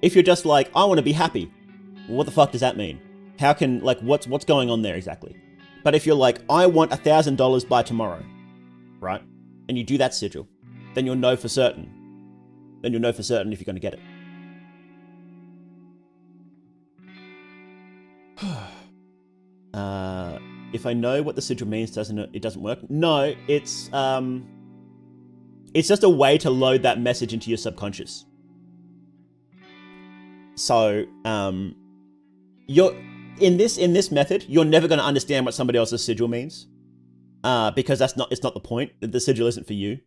If you're just like, I want to be happy, well, what the fuck does that mean? How can, like, what's going on there exactly? But if you're like, I want $1,000 by tomorrow, right? And you do that sigil, then you'll know for certain. Then you'll know for certain if you're going to get it. If I know what the sigil means, it doesn't work? No, it's just a way to load that message into your subconscious. So, you're in this method, you're never going to understand what somebody else's sigil means, because it's not the point. The sigil isn't for you.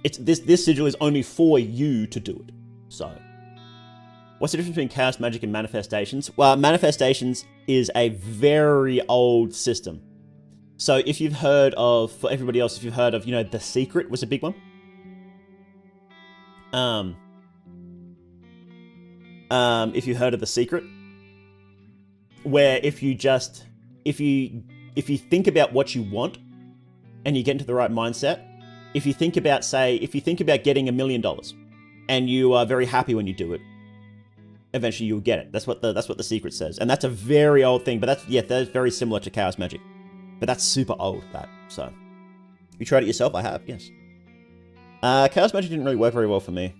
This sigil is only for you to do it. So. What's the difference between chaos magic and manifestations? Well, manifestations is a very old system. So if you've heard of, for everybody else, if you've heard of, The Secret was a big one. if you heard of The Secret, where if you think about what you want and you get into the right mindset, if you think about getting $1 million and you are very happy when you do it, eventually you'll get it. That's what The Secret says. And that's a very old thing, but that's very similar to Chaos Magic. But that's super old, so. You tried it yourself? I have, yes. Chaos Magic didn't really work very well for me.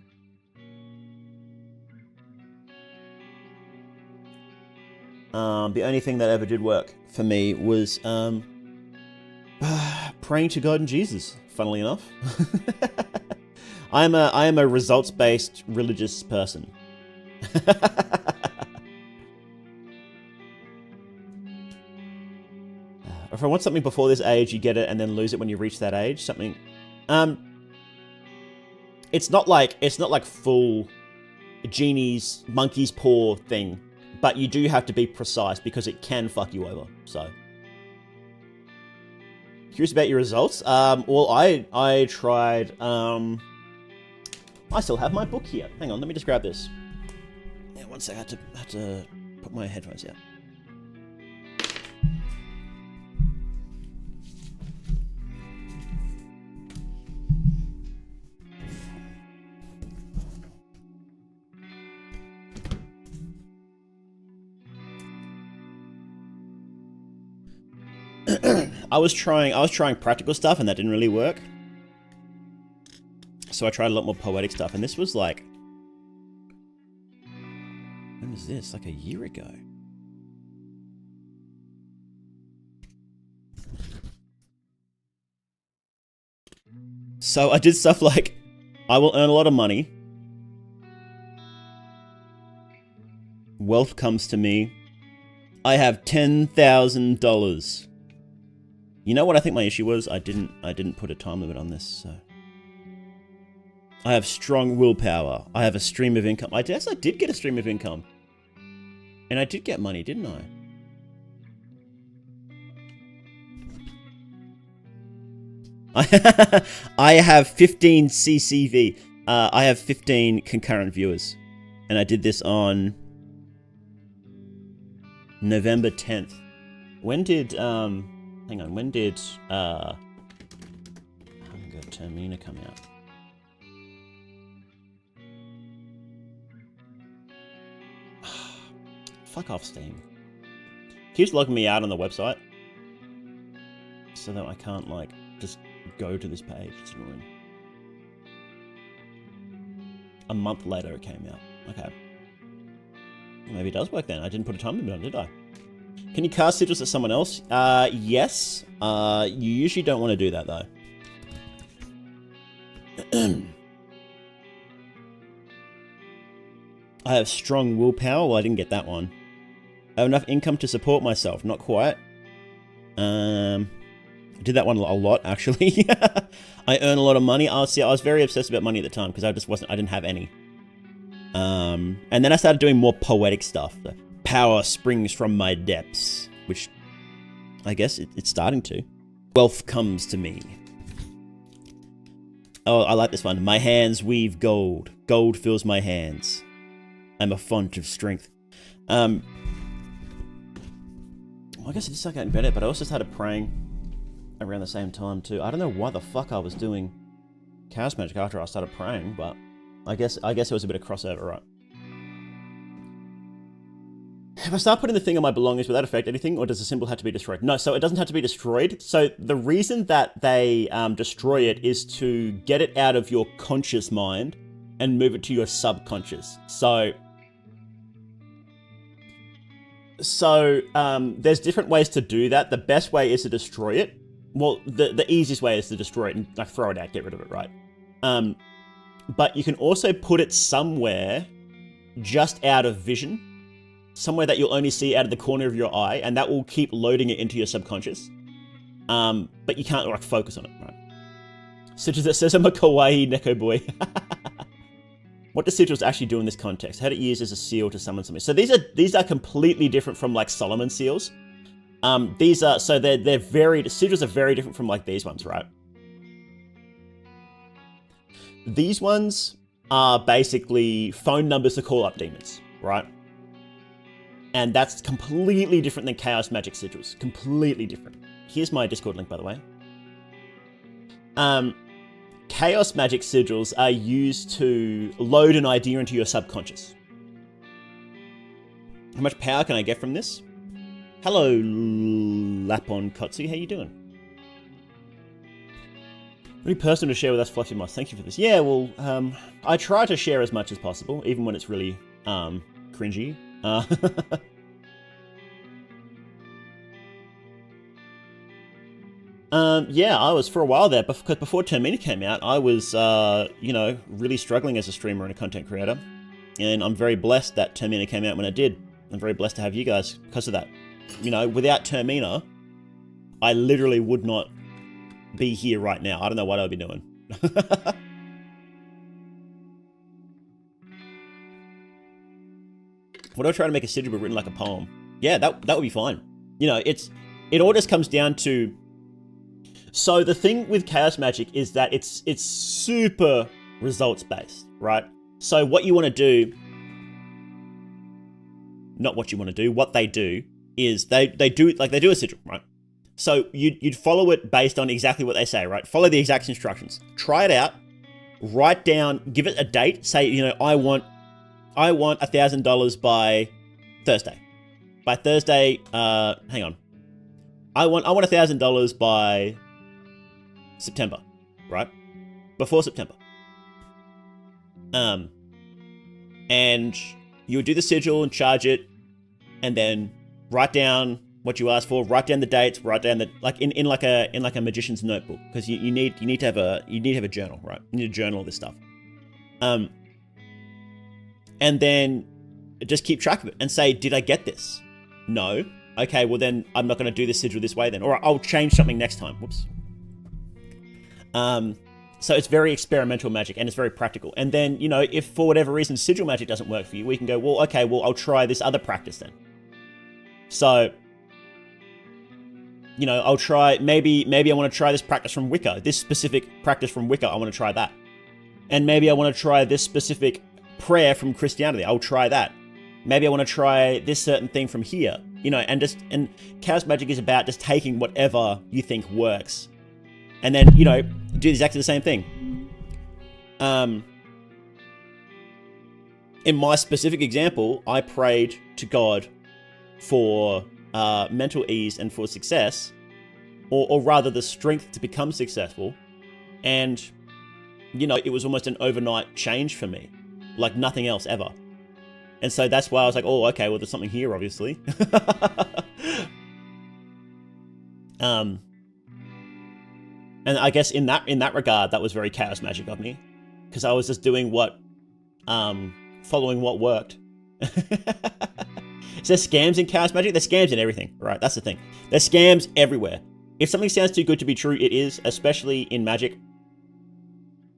The only thing that ever did work for me was praying to God and Jesus, funnily enough. I am a results-based religious person. If I want something before this age, you get it and then lose it when you reach that age. Something, it's not like full genie's monkey's paw thing, but you do have to be precise because it can fuck you over. So, curious about your results. Well, I tried. I still have my book here. Hang on, let me just grab this. Yeah, one sec. I had to put my headphones out. I was trying practical stuff and that didn't really work. So I tried a lot more poetic stuff, and this was like, when was this? Like a year ago. So I did stuff like, I will earn a lot of money. Wealth comes to me. I have $10,000. You know what I think my issue was? I didn't put a time limit on this, so. I have strong willpower. I have a stream of income. I guess I did get a stream of income. And I did get money, didn't I? I have 15 CCV. I have 15 concurrent viewers. And I did this on November 10th. When did, hang on, when did, Hunger Termina come out? Fuck off, Steam. Keeps logging me out on the website. So that I can't, like, just go to this page. It's annoying. A month later it came out. Okay. Maybe it does work then. I didn't put a time limit on, did I? Can you cast sigils at someone else? Yes. You usually don't want to do that, though. I have strong willpower. Well, I didn't get that one. I have enough income to support myself. Not quite. I did that one a lot, actually. I earn a lot of money. I was very obsessed about money at the time because I didn't have any. And then I started doing more poetic stuff. The power springs from my depths, which I guess it's starting to. Wealth comes to me. Oh, I like this one. My hands weave gold. Gold fills my hands. I'm a font of strength. Well, I guess I just started getting better, but I also started praying around the same time too. I don't know why the fuck I was doing Chaos Magic after I started praying, but I guess it was a bit of crossover, right? If I start putting the thing on my belongings, will that affect anything, or does the symbol have to be destroyed? No, so it doesn't have to be destroyed. So the reason that they destroy it is to get it out of your conscious mind and move it to your subconscious. So there's different ways to do that. The best way is to destroy it. Well, the easiest way is to destroy it and like throw it out, get rid of it, right? But you can also put it somewhere just out of vision, somewhere that you'll only see out of the corner of your eye, and that will keep loading it into your subconscious. But you can't like focus on it, right? So it says I'm a kawaii neko boy. What does sigils actually do in this context? How to use as a seal to summon something. So these are completely different from like Solomon seals. They're very, sigils are very different from like these ones, right? These ones are basically phone numbers to call up demons. right? And that's completely different than Chaos Magic sigils. Completely different. Here's my Discord link, by the way. Chaos Magic sigils are used to load an idea into your subconscious. How much power can I get from this? Hello, Lapon Kotsu. How you doing? Any person to share with us, Fluffy Moss? Thank you for this. Yeah, well, I try to share as much as possible, even when it's really cringy. Yeah, I was for a while there, because before Termina came out, I was, really struggling as a streamer and a content creator. And I'm very blessed that Termina came out when it did. I'm very blessed to have you guys because of that. Without Termina, I literally would not be here right now. I don't know what I'd be doing. What do I try to make a sigil but written like a poem? Yeah, that would be fine. It all just comes down to. So the thing with Chaos Magic is that it's super results based, right? So what you want to do, not what you want to do, what they do is they do a sigil, right? So you'd follow it based on exactly what they say, right? Follow the exact instructions. Try it out. Write down, give it a date. Say, I want $1,000 by Thursday. By Thursday, hang on. I want $1,000 by September, right? Before September. And you would do the sigil and charge it, and then write down what you asked for, write down the dates, write down the in like a magician's notebook, because you need to have a journal, right? You need to journal all this stuff. And then just keep track of it and say, did I get this? No. Okay, well then I'm not going to do the sigil this way then, or I'll change something next time. Whoops. So it's very experimental magic and it's very practical. And then, if for whatever reason sigil magic doesn't work for you, we can go, well, okay, well, I'll try this other practice then. So, I'll try, maybe I want to try this practice from Wicca, this specific practice from Wicca, I want to try that. And maybe I want to try this specific prayer from Christianity, I'll try that. Maybe I want to try this certain thing from here, and Chaos Magic is about just taking whatever you think works. And then, do exactly the same thing. In my specific example, I prayed to God for mental ease and for success, or rather the strength to become successful. And, it was almost an overnight change for me, like nothing else ever. And so that's why I was like, oh, okay, well, there's something here, obviously. And I guess in that regard, that was very Chaos Magic of me, because I was just doing following what worked. Is there scams in Chaos Magic? There's scams in everything, right? That's the thing. There's scams everywhere. If something sounds too good to be true, it is, especially in Magic.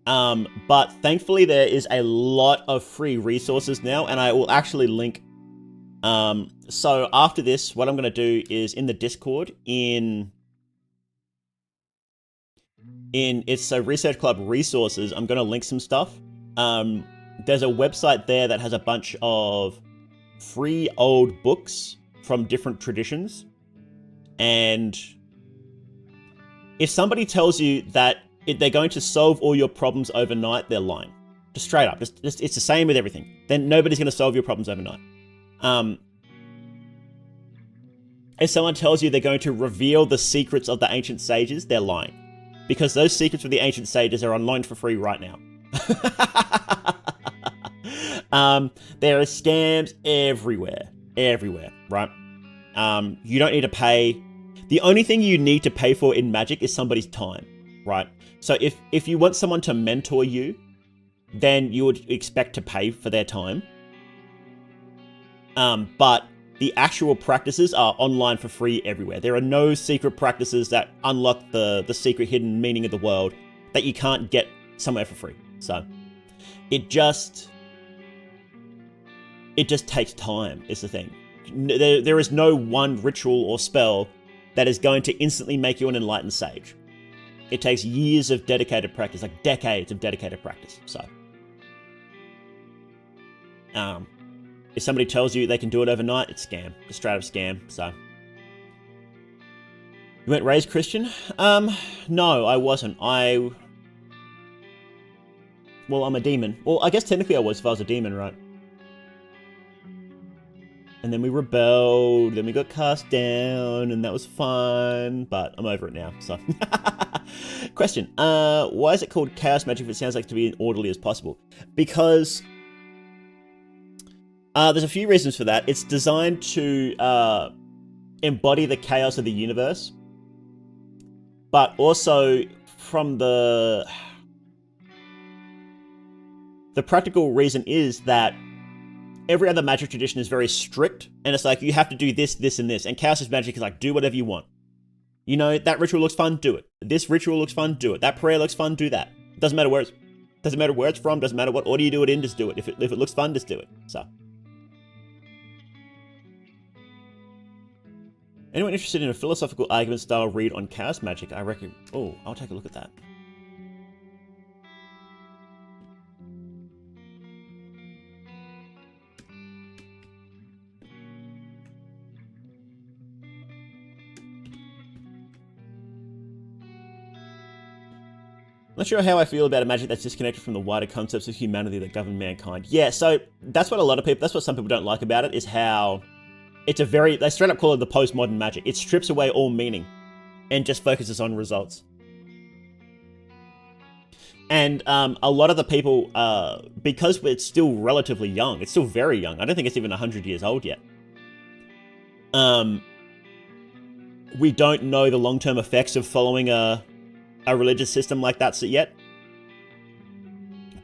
But thankfully, there is a lot of free resources now, and I will actually link. So after this, what I'm going to do is in the Discord, it's a Research Club resources, I'm going to link some stuff. There's a website there that has a bunch of free old books from different traditions. And if somebody tells you that they're going to solve all your problems overnight, they're lying. Just straight up. Just it's the same with everything. Then nobody's going to solve your problems overnight. If someone tells you they're going to reveal the secrets of the ancient sages, they're lying. Because those secrets of the ancient sages are online for free right now. There are scams everywhere, right? You don't need to pay. The only thing you need to pay for in Magic is somebody's time, right? So if you want someone to mentor you, then you would expect to pay for their time. But the actual practices are online for free everywhere. There are no secret practices that unlock the secret hidden meaning of the world that you can't get somewhere for free. So it just takes time, is the thing. There is no one ritual or spell that is going to instantly make you an enlightened sage. It takes years of dedicated practice, like decades of dedicated practice. So, if somebody tells you they can do it overnight, it's scam. It's straight up scam. So you weren't raised Christian? No, I wasn't. Well, I'm a demon. Well, I guess technically I was if I was a demon, right? And then we rebelled, then we got cast down, and that was fun, but I'm over it now, so. Question, why is it called chaos magic if it sounds like to be as orderly as possible? Because there's a few reasons for that. It's designed to embody the chaos of the universe, but also from the practical reason is that every other magic tradition is very strict, and it's like, you have to do this, this, and this. And Chaos Magic is like, do whatever you want. You know, that ritual looks fun, do it. This ritual looks fun, do it. That prayer looks fun, do that. Doesn't matter where it's from, doesn't matter what order you do it in, just do it. If it looks fun, just do it. So. Anyone interested in a philosophical argument style read on Chaos Magic? I reckon, oh, I'll take a look at that. Not sure how I feel about a magic that's disconnected from the wider concepts of humanity that govern mankind. Yeah, so that's what some people don't like about it, is how it's they straight up call it the postmodern magic. It strips away all meaning and just focuses on results. And a lot of the people, because it's still relatively young, it's still very young. I don't think it's even 100 years old yet. We don't know the long-term effects of following a religious system like that yet,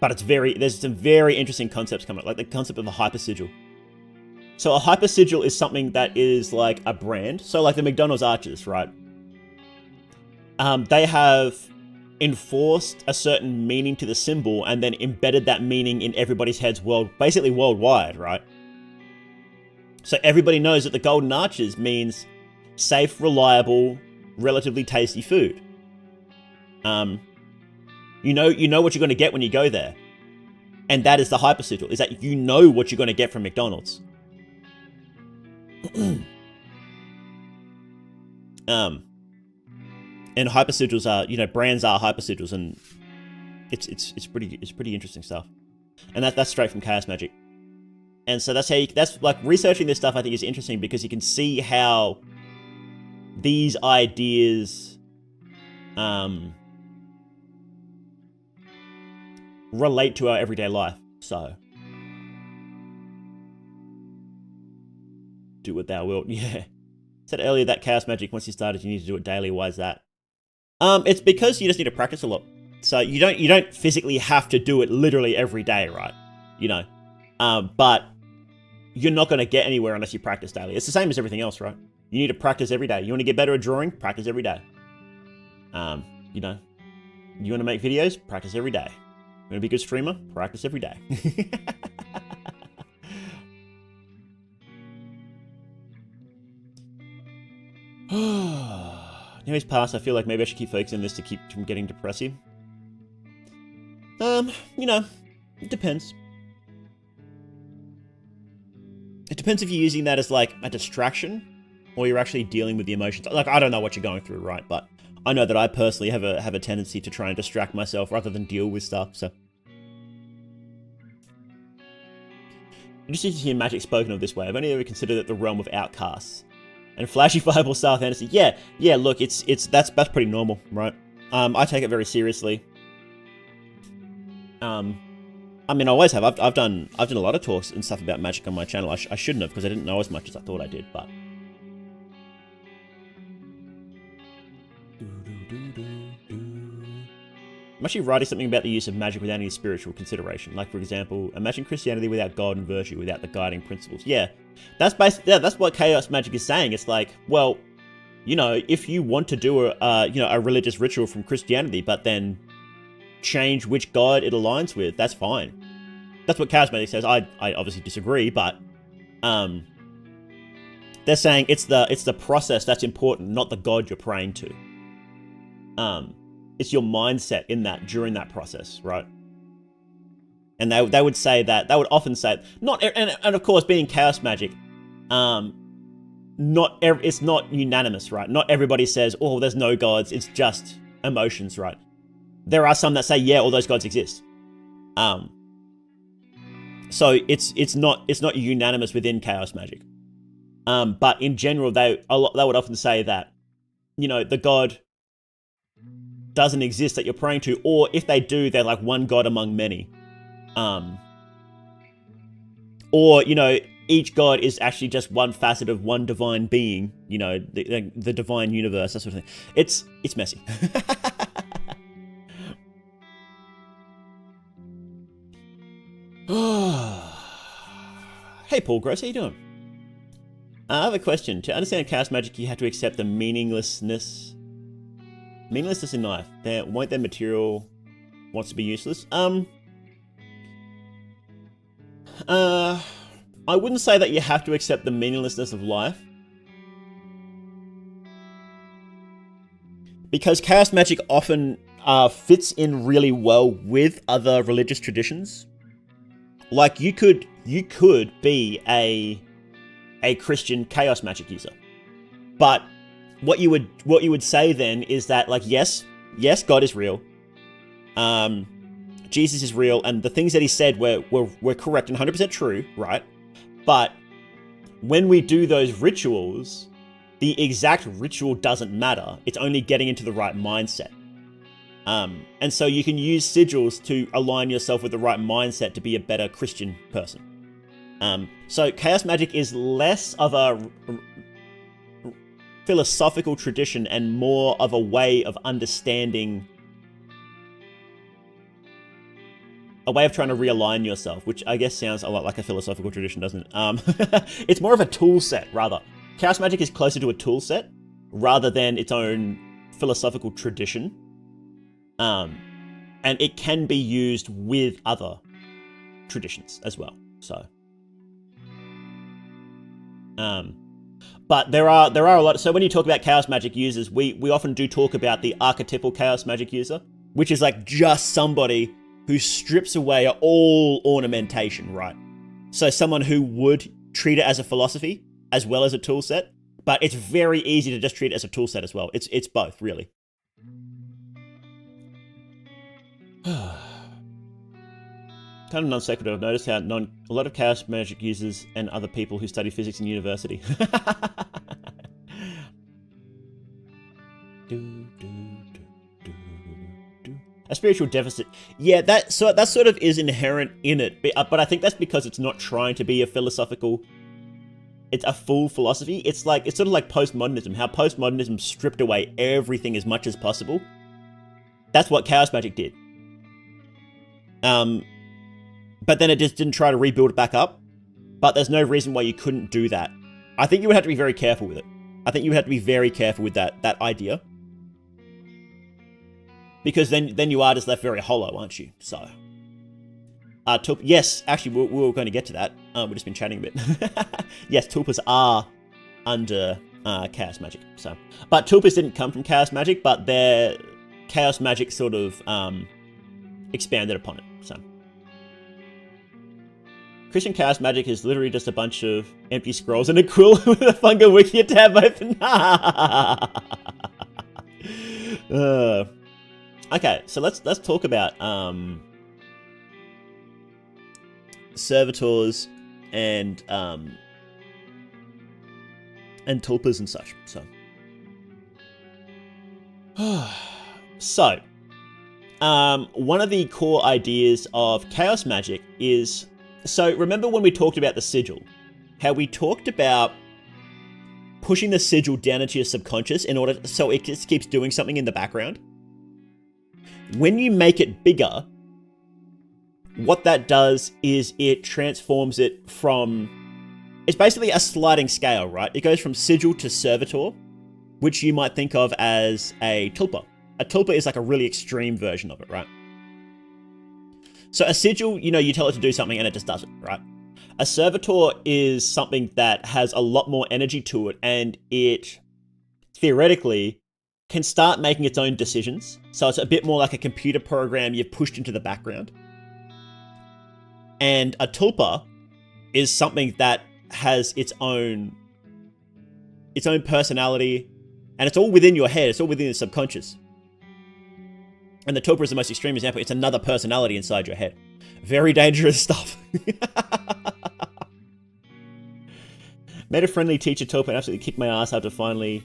but there's some very interesting concepts coming up, like the concept of a hyper sigil. So a hyper sigil is something that is like a brand. So like the McDonald's arches, right? They have enforced a certain meaning to the symbol and then embedded that meaning in everybody's heads basically worldwide, right? So everybody knows that the golden arches means safe, reliable, relatively tasty food. You know what you're going to get when you go there. And that is the hyper sigil, is that you know what you're going to get from McDonald's. And hyper sigils are, brands are hyper sigils, and it's pretty interesting stuff. And that's straight from Chaos Magic. And so that's like researching this stuff I think is interesting, because you can see how these ideas relate to our everyday life. So do what thou wilt. Yeah. Said earlier that Chaos Magic, once you started, you need to do it daily. Why is that? It's because you just need to practice a lot. So you don't physically have to do it literally every day, right? But you're not going to get anywhere unless you practice daily. It's the same as everything else, right? You need to practice every day. You want to get better at drawing? Practice every day. You want to make videos? Practice every day. You want to be a good streamer? Practice every day. Now he's passed, I feel like maybe I should keep focusing on this to keep from getting depressive. It depends. It depends if you're using that as like a distraction or you're actually dealing with the emotions. Like, I don't know what you're going through, right? But I know that I personally have a tendency to try and distract myself rather than deal with stuff, so. Interesting to hear magic spoken of this way. I've only ever considered it the realm of outcasts. And flashy fireball style fantasy. Yeah, look, that's pretty normal, right? I take it very seriously. I always have. I've done a lot of talks and stuff about magic on my channel. I shouldn't have, because I didn't know as much as I thought I did, but I'm actually writing something about the use of magic without any spiritual consideration. Like, for example, imagine Christianity without God and virtue, without the guiding principles. Yeah, that's what Chaos Magic is saying. It's like, well, if you want to do a religious ritual from Christianity, but then change which god it aligns with, that's fine. That's what Chaos Magic says. I obviously disagree, but they're saying it's the process that's important, not the god you're praying to. It's your mindset during that process, right? And they would say that, they would often say, and of course, being chaos magic, it's not unanimous, right? Not everybody says, oh, there's no gods, it's just emotions, right? There are some that say, yeah, all those gods exist. So it's not unanimous within chaos magic. But in general, they would often say that, the god doesn't exist that you're praying to, or if they do, they're like one god among many. Or, each god is actually just one facet of one divine being, the divine universe, that sort of thing. It's messy. Hey, Paul Gross, how you doing? I have a question. To understand chaos magic, you have to accept the meaninglessness in life. Won't their material wants to be useless? I wouldn't say that you have to accept the meaninglessness of life, because chaos magic often fits in really well with other religious traditions. Like you could be a Christian chaos magic user, but what you would say then is that, like, yes, God is real, Jesus is real, and the things that he said were correct and 100% true, right? But when we do those rituals, the exact ritual doesn't matter. It's only getting into the right mindset. And so you can use sigils to align yourself with the right mindset to be a better Christian person. So chaos magic is less of a philosophical tradition and more of a way of understanding, a way of trying to realign yourself, which I guess sounds a lot like a philosophical tradition, doesn't it? It's more of a tool set, rather. Chaos magic is closer to a tool set rather than its own philosophical tradition. And it can be used with other traditions as well. So, but there are a lot. So when you talk about chaos magic users, we often do talk about the archetypal chaos magic user, which is like just somebody who strips away all ornamentation, right? So someone who would treat it as a philosophy as well as a tool set, but it's very easy to just treat it as a tool set as well. It's both, really. Kind of non sequitur. I've noticed how a lot of chaos magic users and other people who study physics in university. A spiritual deficit. Yeah, that sort of is inherent in it, but I think that's because it's not trying to be a philosophical. It's a full philosophy. It's sort of like postmodernism. How postmodernism stripped away everything as much as possible. That's what chaos magic did. But then it just didn't try to rebuild it back up. But there's no reason why you couldn't do that. I think you would have to be very careful with it. I think you would have to be very careful with that idea. Because then you are just left very hollow, aren't you? So, yes, actually, we were going to get to that. We've just been chatting a bit. Yes, tulpas are under chaos magic. So, but tulpas didn't come from chaos magic, but their chaos magic sort of expanded upon it. So, Christian chaos magic is literally just a bunch of empty scrolls and a quill with a fungal wiki tab open. Okay, so let's talk about servitors and tulpas and such. So, one of the core ideas of chaos magic is, so remember when we talked about the sigil, how we talked about pushing the sigil down into your subconscious in order so it just keeps doing something in the background. When you make it bigger, what that does is it transforms it from, it's basically a sliding scale, right? It goes from sigil to servitor, which you might think of as a tulpa. A tulpa is like a really extreme version of it, right? So a sigil, you tell it to do something and it just does it, right? A servitor is something that has a lot more energy to it, and it theoretically can start making its own decisions. So it's a bit more like a computer program you've pushed into the background. And a tulpa is something that has its own personality, and it's all within your head. It's all within the subconscious. And the tulpa is the most extreme example. It's another personality inside your head. Very dangerous stuff. Made a friendly teacher tulpa and absolutely kicked my ass after finally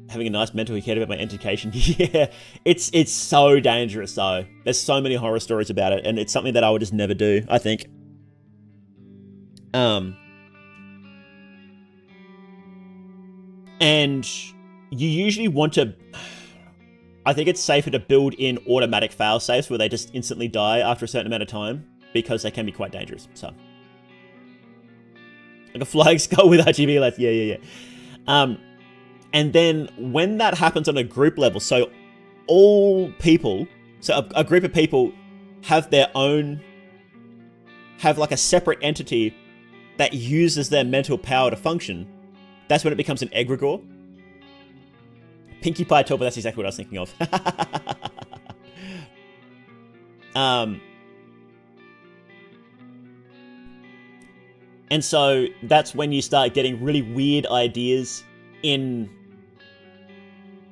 having a nice mental cared about my education. Yeah, it's so dangerous though. There's so many horror stories about it, and it's something that I would just never do, I think. And you usually want to... I think it's safer to build in automatic fail safes where they just instantly die after a certain amount of time, because they can be quite dangerous. So, like a flying skull with RGB lights. Yeah. And then when that happens on a group level, so all people, so a group of people have like a separate entity that uses their mental power to function. That's when it becomes an egregore. Pinkie Pie tulpa, that's exactly what I was thinking of. And so that's when you start getting really weird ideas in...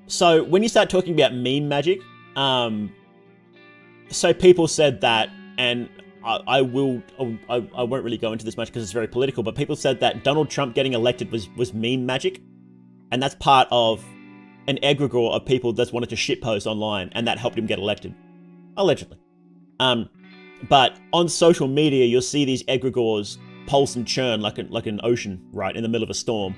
So when you start talking about meme magic, so people said that, and I won't really go into this much because it's very political, but people said that Donald Trump getting elected was meme magic, and that's part of an egregore of people that wanted to shitpost online, and that helped him get elected, allegedly. But on social media, you'll see these egregores pulse and churn like an ocean, right, in the middle of a storm,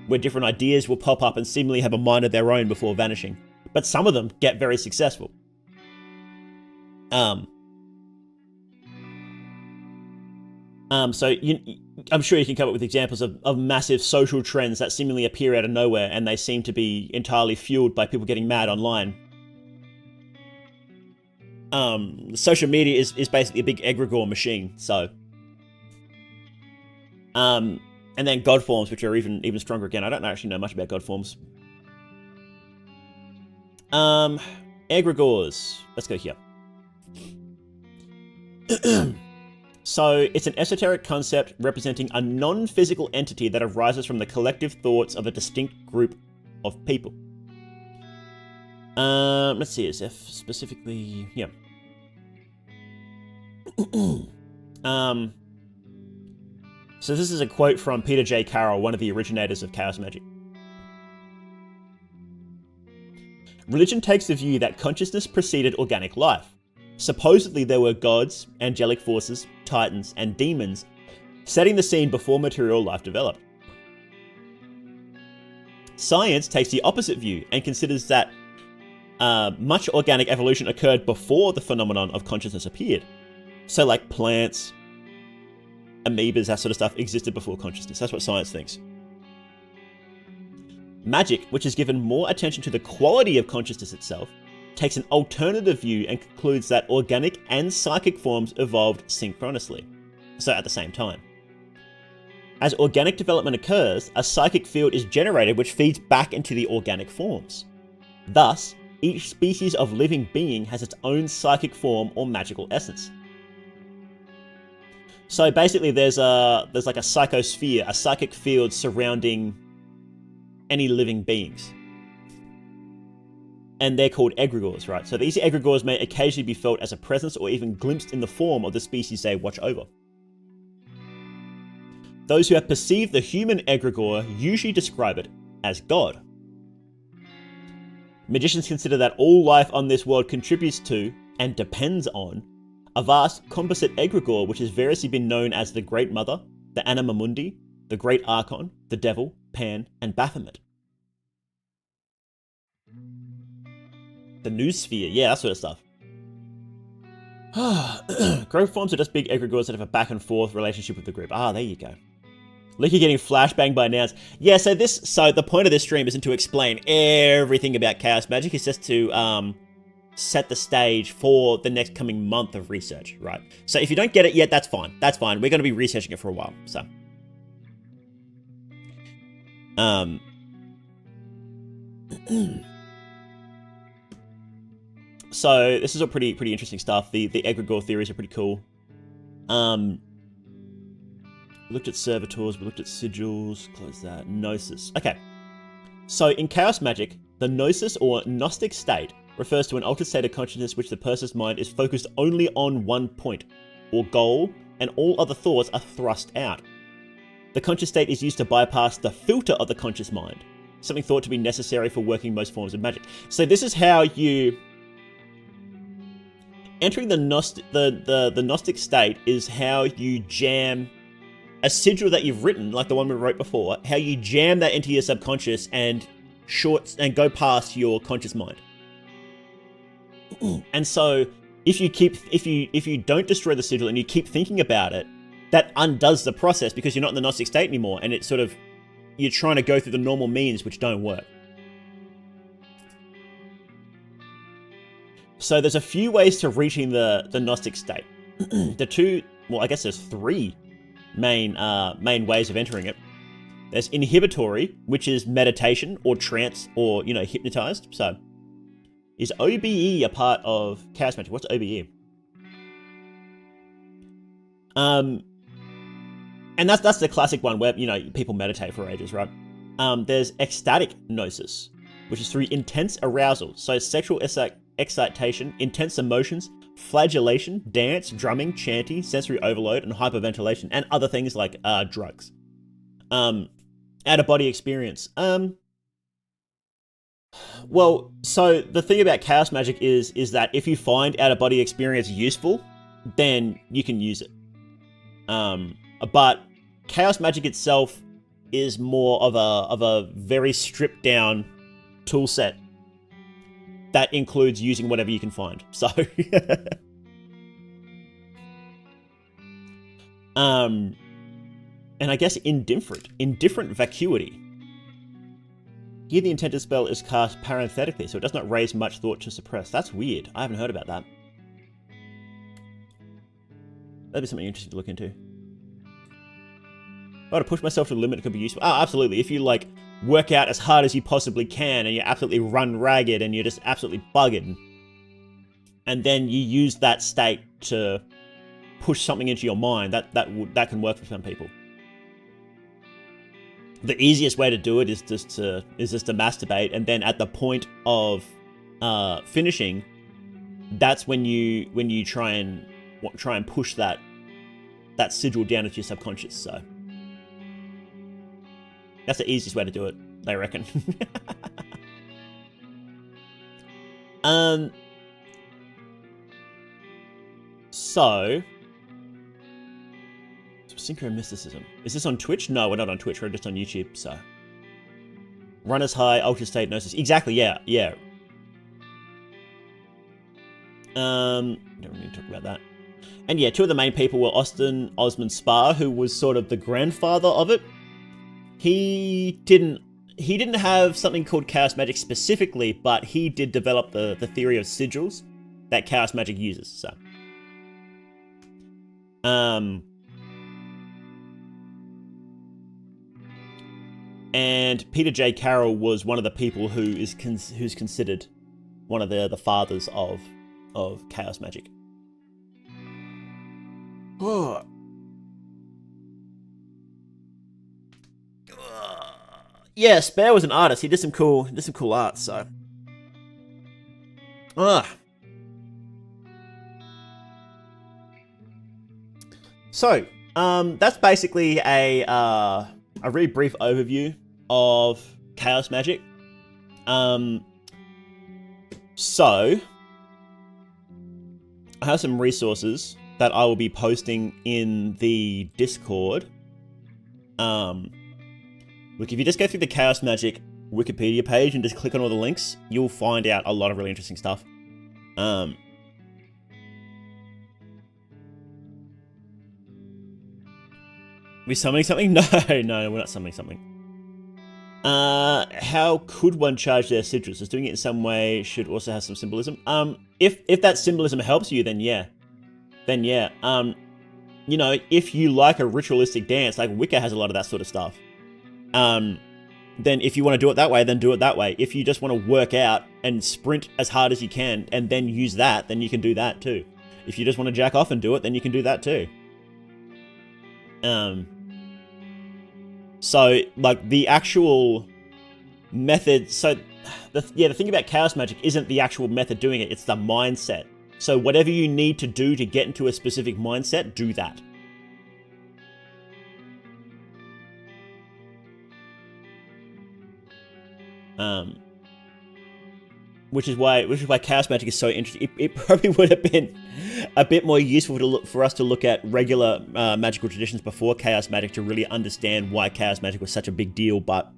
where different ideas will pop up and seemingly have a mind of their own before vanishing. But some of them get very successful. So I'm sure you can come up with examples of massive social trends that seemingly appear out of nowhere, and they seem to be entirely fueled by people getting mad online. Social media is basically a big egregore machine, so... and then god forms, which are even stronger again. I don't actually know much about god forms. Egregores. Let's go here. So, it's an esoteric concept representing a non-physical entity that arises from the collective thoughts of a distinct group of people. Let's see, is F specifically... Yeah. So this is a quote from Peter J. Carroll, one of the originators of chaos magic. Religion takes the view that consciousness preceded organic life. Supposedly there were gods, angelic forces, titans, and demons setting the scene before material life developed. Science takes the opposite view and considers that much organic evolution occurred before the phenomenon of consciousness appeared. So like plants, amoebas, that sort of stuff existed before consciousness. That's what science thinks. Magic, which has given more attention to the quality of consciousness itself, takes an alternative view and concludes that organic and psychic forms evolved synchronously, so at the same time. As organic development occurs, a psychic field is generated which feeds back into the organic forms. Thus, each species of living being has its own psychic form or magical essence. So basically there's like a psychosphere, a psychic field surrounding any living beings. And they're called egregores, right? So these egregores may occasionally be felt as a presence or even glimpsed in the form of the species they watch over. Those who have perceived the human egregore usually describe it as God. Magicians consider that all life on this world contributes to, and depends on, a vast composite egregore which has variously been known as the Great Mother, the Anima Mundi, the Great Archon, the Devil, Pan, and Baphomet. The New Sphere, yeah, that sort of stuff. Growth forms are just big egregores that have a back and forth relationship with the group. Ah, there you go. Look, you're getting flashbanged by nouns. Yeah, so the point of this stream isn't to explain everything about chaos magic. It's just to set the stage for the next coming month of research, right? So if you don't get it yet, that's fine. That's fine. We're going to be researching it for a while. So, so this is all pretty interesting stuff. The egregore theories are pretty cool. We looked at servitors, we looked at sigils, close that, gnosis. Okay, so in chaos magic, the gnosis or gnostic state refers to an altered state of consciousness which the person's mind is focused only on one point or goal, and all other thoughts are thrust out. The conscious state is used to bypass the filter of the conscious mind, something thought to be necessary for working most forms of magic. So this is how you... Entering the Gnostic state is how you jam a sigil that you've written, like the one we wrote before, how you jam that into your subconscious and go past your conscious mind. And so if you don't destroy the sigil and you keep thinking about it, that undoes the process because you're not in the Gnostic state anymore, and it's sort of, you're trying to go through the normal means which don't work. So there's a few ways to reaching the Gnostic state. I guess there's three main ways of entering it. There's inhibitory, which is meditation or trance or, hypnotized. So is OBE a part of chaos magic? What's OBE? And that's the classic one where, people meditate for ages, right? There's ecstatic gnosis, which is through intense arousal. So sexual excitation, intense emotions, flagellation, dance, drumming, chanting, sensory overload, and hyperventilation, and other things like drugs. Out-of-body experience. Well, so the thing about chaos magic is that if you find out-of-body experience useful, then you can use it. But chaos magic itself is more of a very stripped down tool set that includes using whatever you can find. So and I guess indifferent vacuity. Here the intended spell is cast parenthetically, so it does not raise much thought to suppress. That's weird. I haven't heard about that. That'd be something interesting to look into. Oh, to push myself to the limit, it could be useful. Oh, absolutely. If you, work out as hard as you possibly can and you absolutely run ragged and you're just absolutely buggered, and then you use that state to push something into your mind, that can work for some people. The easiest way to do it is just to masturbate, and then at the point of finishing, that's when you try and push that sigil down into your subconscious. So that's the easiest way to do it, I reckon. So synchro mysticism. Is this on Twitch? No, we're not on Twitch. We're just on YouTube. So runner's high, ultra state gnosis. Exactly. Yeah. Don't really need to talk about that. And yeah, two of the main people were Austin Osman Spar, who was sort of the grandfather of it. He didn't have something called chaos magic specifically, but he did develop the theory of sigils that chaos magic uses. So, and Peter J. Carroll was one of the people who's considered one of the fathers of chaos magic. Oh. Yeah, Spare was an artist. He did some cool art. So, that's basically a really brief overview of chaos magic. So I have some resources that I will be posting in the Discord. Look, if you just go through the Chaos Magic Wikipedia page and just click on all the links, you'll find out a lot of really interesting stuff. We summoning something? No, we're not summoning something. How could one charge their sigils? Does doing it in some way should also have some symbolism? If that symbolism helps you, then yeah. If you like a ritualistic dance, like Wicca has a lot of that sort of stuff. Then if you want to do it that way, then do it that way. If you just want to work out and sprint as hard as you can and then use that, then you can do that too. If you just want to jack off and do it, then you can do that too. So like the actual method, so the thing about chaos magic isn't the actual method doing it, it's the mindset. So whatever you need to do to get into a specific mindset, do that. Which is why chaos magic is so interesting. It probably would have been a bit more useful for us to look at regular magical traditions before chaos magic to really understand why chaos magic was such a big deal, but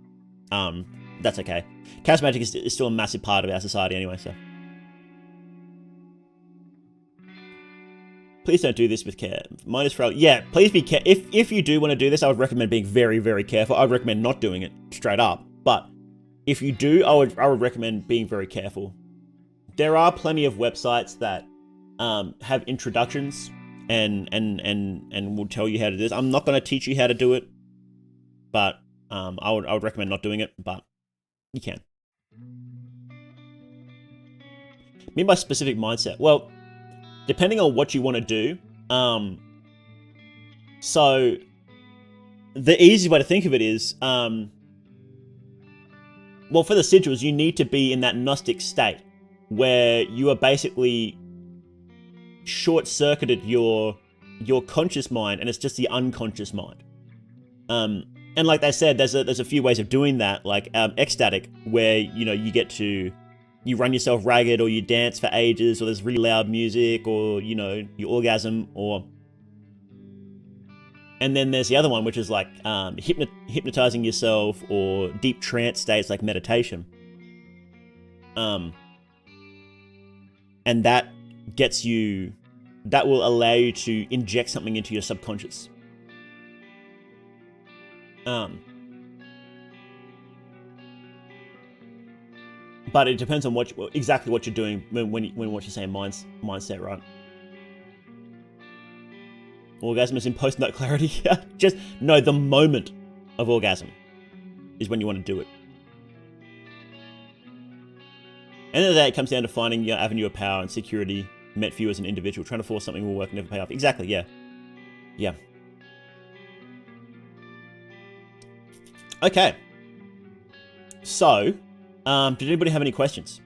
that's okay. Chaos magic is still a massive part of our society anyway, so. Please don't do this with care. Minus for yeah, please be careful. If you do want to do this, I would recommend being very, very careful. I would recommend not doing it straight up, but if you do, I would recommend being very careful. There are plenty of websites that have introductions and will tell you how to do this. I'm not going to teach you how to do it, but I would recommend not doing it, but you can. I mean by specific mindset. Well, depending on what you want to do, so the easy way to think of it is, well, for the sigils, you need to be in that Gnostic state where you are basically short-circuited your conscious mind, and it's just the unconscious mind. And like they said, there's a few ways of doing that, like ecstatic, where you run yourself ragged, or you dance for ages, or there's really loud music, or you orgasm, or. And then there's the other one, which is like hypnotizing yourself, or deep trance states like meditation. And that will allow you to inject something into your subconscious. But it depends on exactly what you're doing when what you're saying mindset, right? Orgasm is in post-nut clarity. Just no, the moment of orgasm is when you want to do it. End of the day, it comes down to finding your avenue of power and security meant for you as an individual. Trying to force something will work, never pay off. Exactly, yeah. Yeah. Okay. So, did anybody have any questions?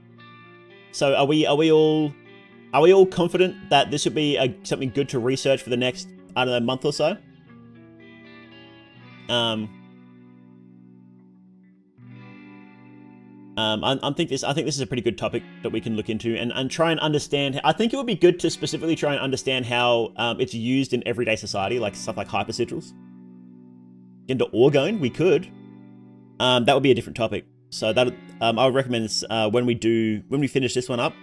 So, are we all confident that this would be something good to research for the next, I don't know, month or so? I think this is a pretty good topic that we can look into and try and understand. I think it would be good to specifically try and understand how it's used in everyday society, like stuff like hypersigils. Into orgone, we could. That would be a different topic. So that I would recommend when we finish this one up,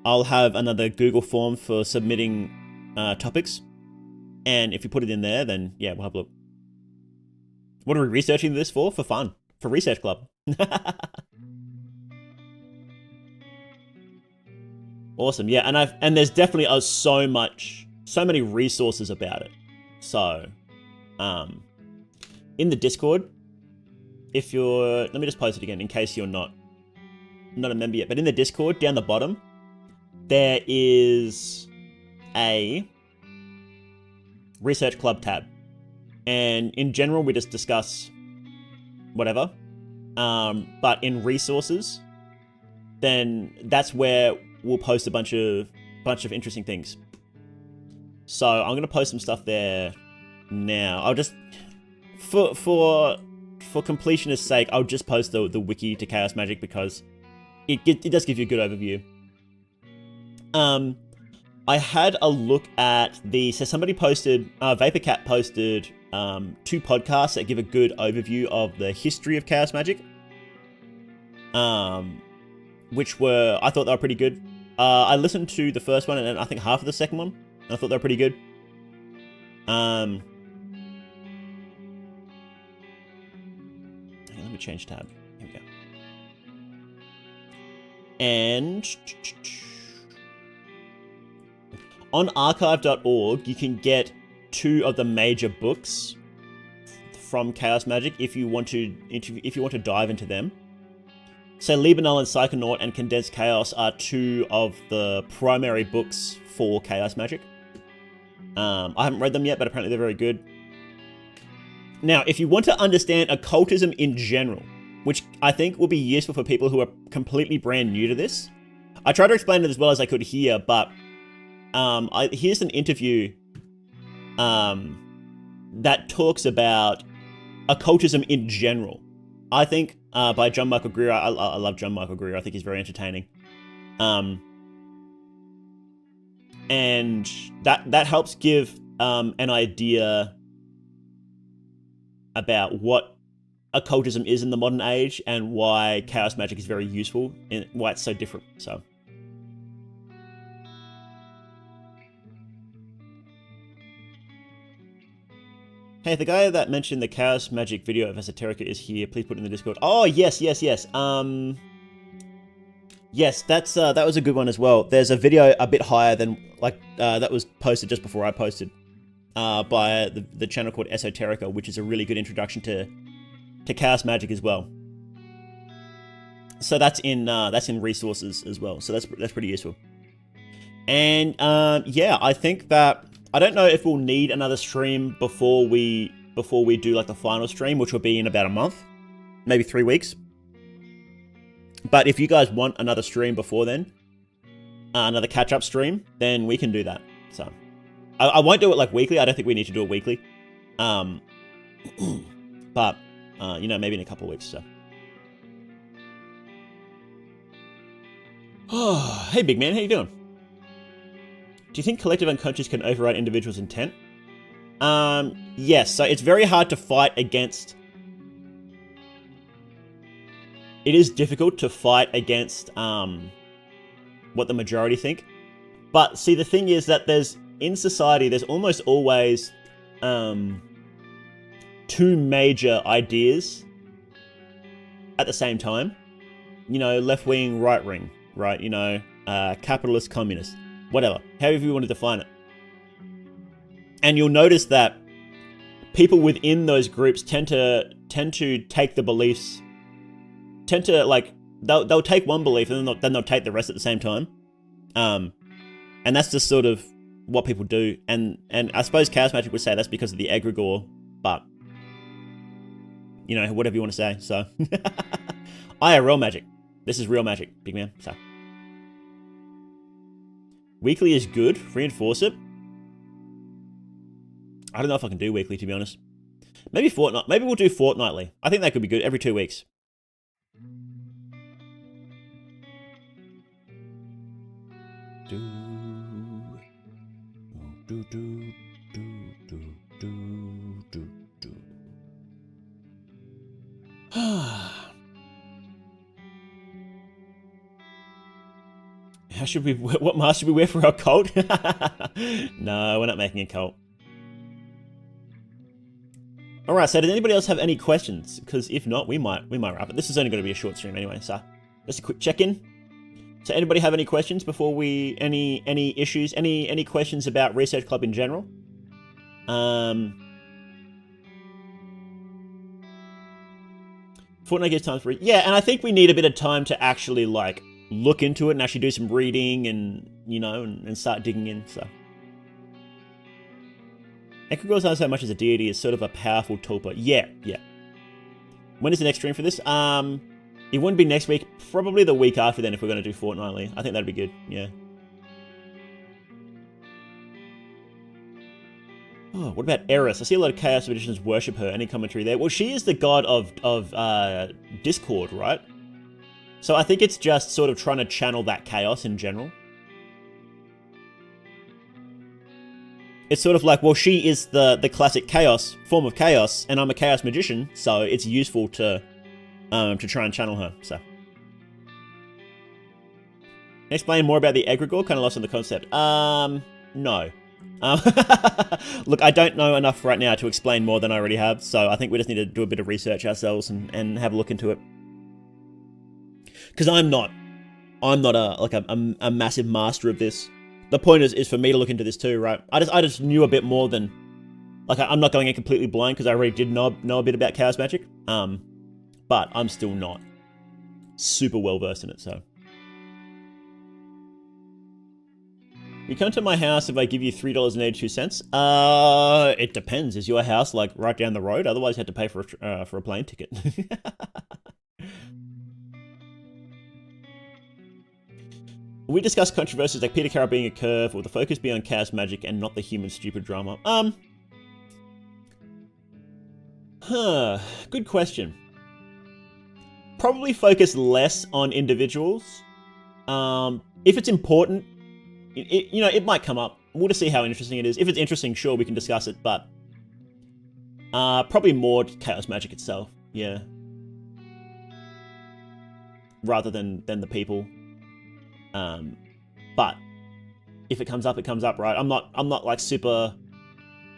I'll have another Google form for submitting topics, and if you put it in there, then yeah, we'll have a look. What are we researching this for? For fun, for Research Club. Awesome, yeah, and there's definitely so many resources about it. So, in the Discord, let me just post it again in case you're not a member yet. But in the Discord, down the bottom, there is a Research Club tab, and in general, we just discuss whatever. But in resources, then that's where we'll post a bunch of interesting things. So I'm going to post some stuff there now. I'll just for completionist sake, I'll just post the wiki to Chaos Magic because it does give you a good overview. I had a look at so somebody posted, Vaporcat posted 2 podcasts that give a good overview of the history of Chaos Magic. Which I thought they were pretty good. I listened to the first one and I think half of the second one, and I thought they were pretty good. Let me change tab. Here we go. And on archive.org, you can get 2 of the major books from Chaos Magic if you want to dive into them. So Libanel and Psychonaut and Condensed Chaos are 2 of the primary books for Chaos Magic. I haven't read them yet, but apparently they're very good. Now, if you want to understand occultism in general, which I think will be useful for people who are completely brand new to this, I tried to explain it as well as I could here, but here's an interview that talks about occultism in general. I think by John Michael Greer. I love John Michael Greer. I think he's very entertaining. And that helps give an idea about what occultism is in the modern age and why chaos magic is very useful and why it's so different. So. Hey, the guy that mentioned the chaos magic video of Esoterica is here. Please put it in the Discord. Oh, yes. Yes, that was a good one as well. There's a video a bit higher than, that was posted just before I posted by the channel called Esoterica, which is a really good introduction to chaos magic as well. So that's in resources as well. So that's pretty useful. And yeah, I think that I don't know if we'll need another stream before we do like the final stream, which will be in about a month, maybe 3 weeks. But if you guys want another stream before then, another catch-up stream, then we can do that. So I won't do it like weekly. I don't think we need to do it weekly. But maybe in a couple of weeks. So. Oh, hey, big man, how you doing? Do you think collective unconscious can override individuals' intent? Yes. So it's very hard to fight against. It is difficult to fight against what the majority think. But see, the thing is that in society, there's almost always two major ideas at the same time. Left wing, right wing, right? Capitalist, communist, whatever, however you want to define it. And you'll notice that people within those groups tend to take the beliefs. They'll take one belief and then they'll take the rest at the same time. And that's just sort of what people do. And I suppose chaos magic would say that's because of the egregore, but whatever you want to say. So IRL magic. This is real magic, big man. So weekly is good. Reinforce it. I don't know if I can do weekly, to be honest. Maybe fortnight. Maybe we'll do fortnightly. I think that could be good. Every 2 weeks. What mask should we wear for our cult? No, we're not making a cult. Alright, so did anybody else have any questions? Because if not, we might wrap it. This is only going to be a short stream anyway, so just a quick check-in. So anybody have any questions before any issues, any questions about Research Club in general? Fortnite gives time for it. Yeah, and I think we need a bit of time to actually look into it and actually do some reading and and start digging in. So Equigor's not so much as a deity, is sort of a powerful tulpa. Yeah. When is the next stream for this? It wouldn't be next week, probably the week after then if we're going to do fortnightly. I think that'd be good, yeah. Oh, what about Eris? I see a lot of Chaos Magicians worship her. Any commentary there? Well, she is the god of Discord, right? So I think it's just sort of trying to channel that chaos in general. It's sort of like, well, she is the classic chaos, form of chaos, and I'm a chaos magician, so it's useful to try and channel her, so. Explain more about the egregore? Kind of lost on the concept. No. Look, I don't know enough right now to explain more than I already have, so I think we just need to do a bit of research ourselves and have a look into it. Because I'm not a massive master of this. The point is for me to look into this too, right? I just knew a bit more than, I'm not going in completely blind because I already did know a bit about chaos magic. But I'm still not super well versed in it, so. You come to my house if I give you $3.82. It depends. Is your house like right down the road? Otherwise, you had to pay for a plane ticket. We discussed controversies like Peter Carroll being a curve, or the focus be on chaos magic and not the human stupid drama. Good question. Probably focus less on individuals. If it's important, it might come up. We'll just see how interesting it is. If it's interesting, sure, we can discuss it, but probably more chaos magic itself, yeah. Rather than the people. But if it comes up, it comes up, right? I'm not like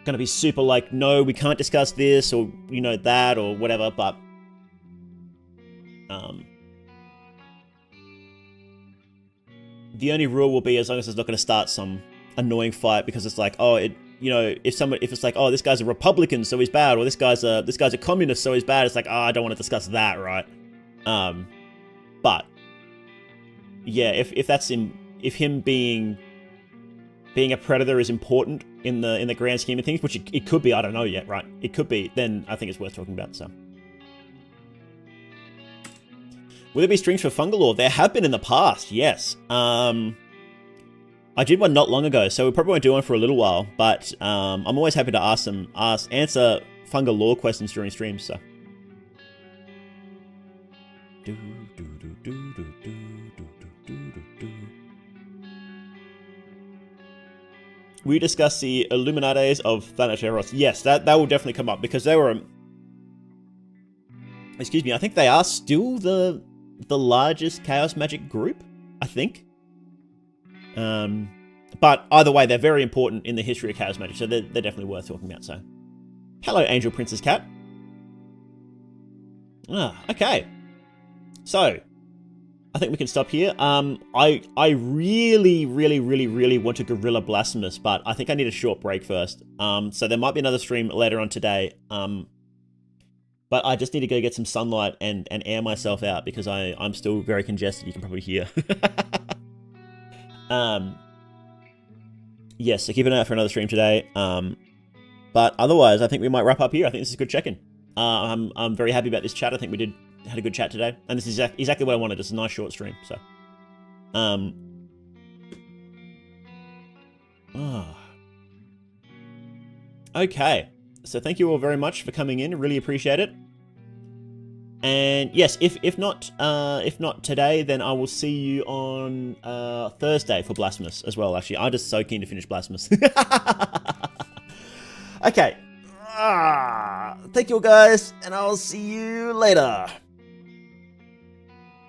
gonna be super like, no, we can't discuss this or that or whatever, but the only rule will be as long as it's not going to start some annoying fight because it's like, oh, if it's like, oh, this guy's a Republican, so he's bad, or this guy's a communist, so he's bad. It's like, oh, I don't want to discuss that, right? But yeah, if him being a predator is important in the grand scheme of things, which it could be, I don't know yet, right? It could be. Then I think it's worth talking about. So. Will there be streams for Fungalore? There have been in the past, yes. I did one not long ago, so we probably won't do one for a little while, but I'm always happy to answer Fungalore questions during streams, so. We discussed the Illuminates of Thanateros. Yes, that will definitely come up, because they were... Excuse me, I think they are still the largest chaos magic group, I think. But either way, they're very important in the history of chaos magic, so they're definitely worth talking about. So, hello, Angel Princess Cat. Okay. So, I think we can stop here. I really want to Gorilla Blasphemous, but I think I need a short break first. So there might be another stream later on today. But I just need to go get some sunlight and air myself out because I'm still very congested, you can probably hear. Yes, so keep an eye out for another stream today. But otherwise, I think we might wrap up here. I think this is a good check-in. I'm very happy about this chat. I think we had a good chat today. And this is exactly what I wanted. It's a nice short stream. So, Okay. So thank you all very much for coming in. Really appreciate it. And yes, if not today, then I will see you on Thursday for Blasphemous as well. Actually, I'm just so keen to finish Blasphemous. Okay. Thank you all guys, and I'll see you later.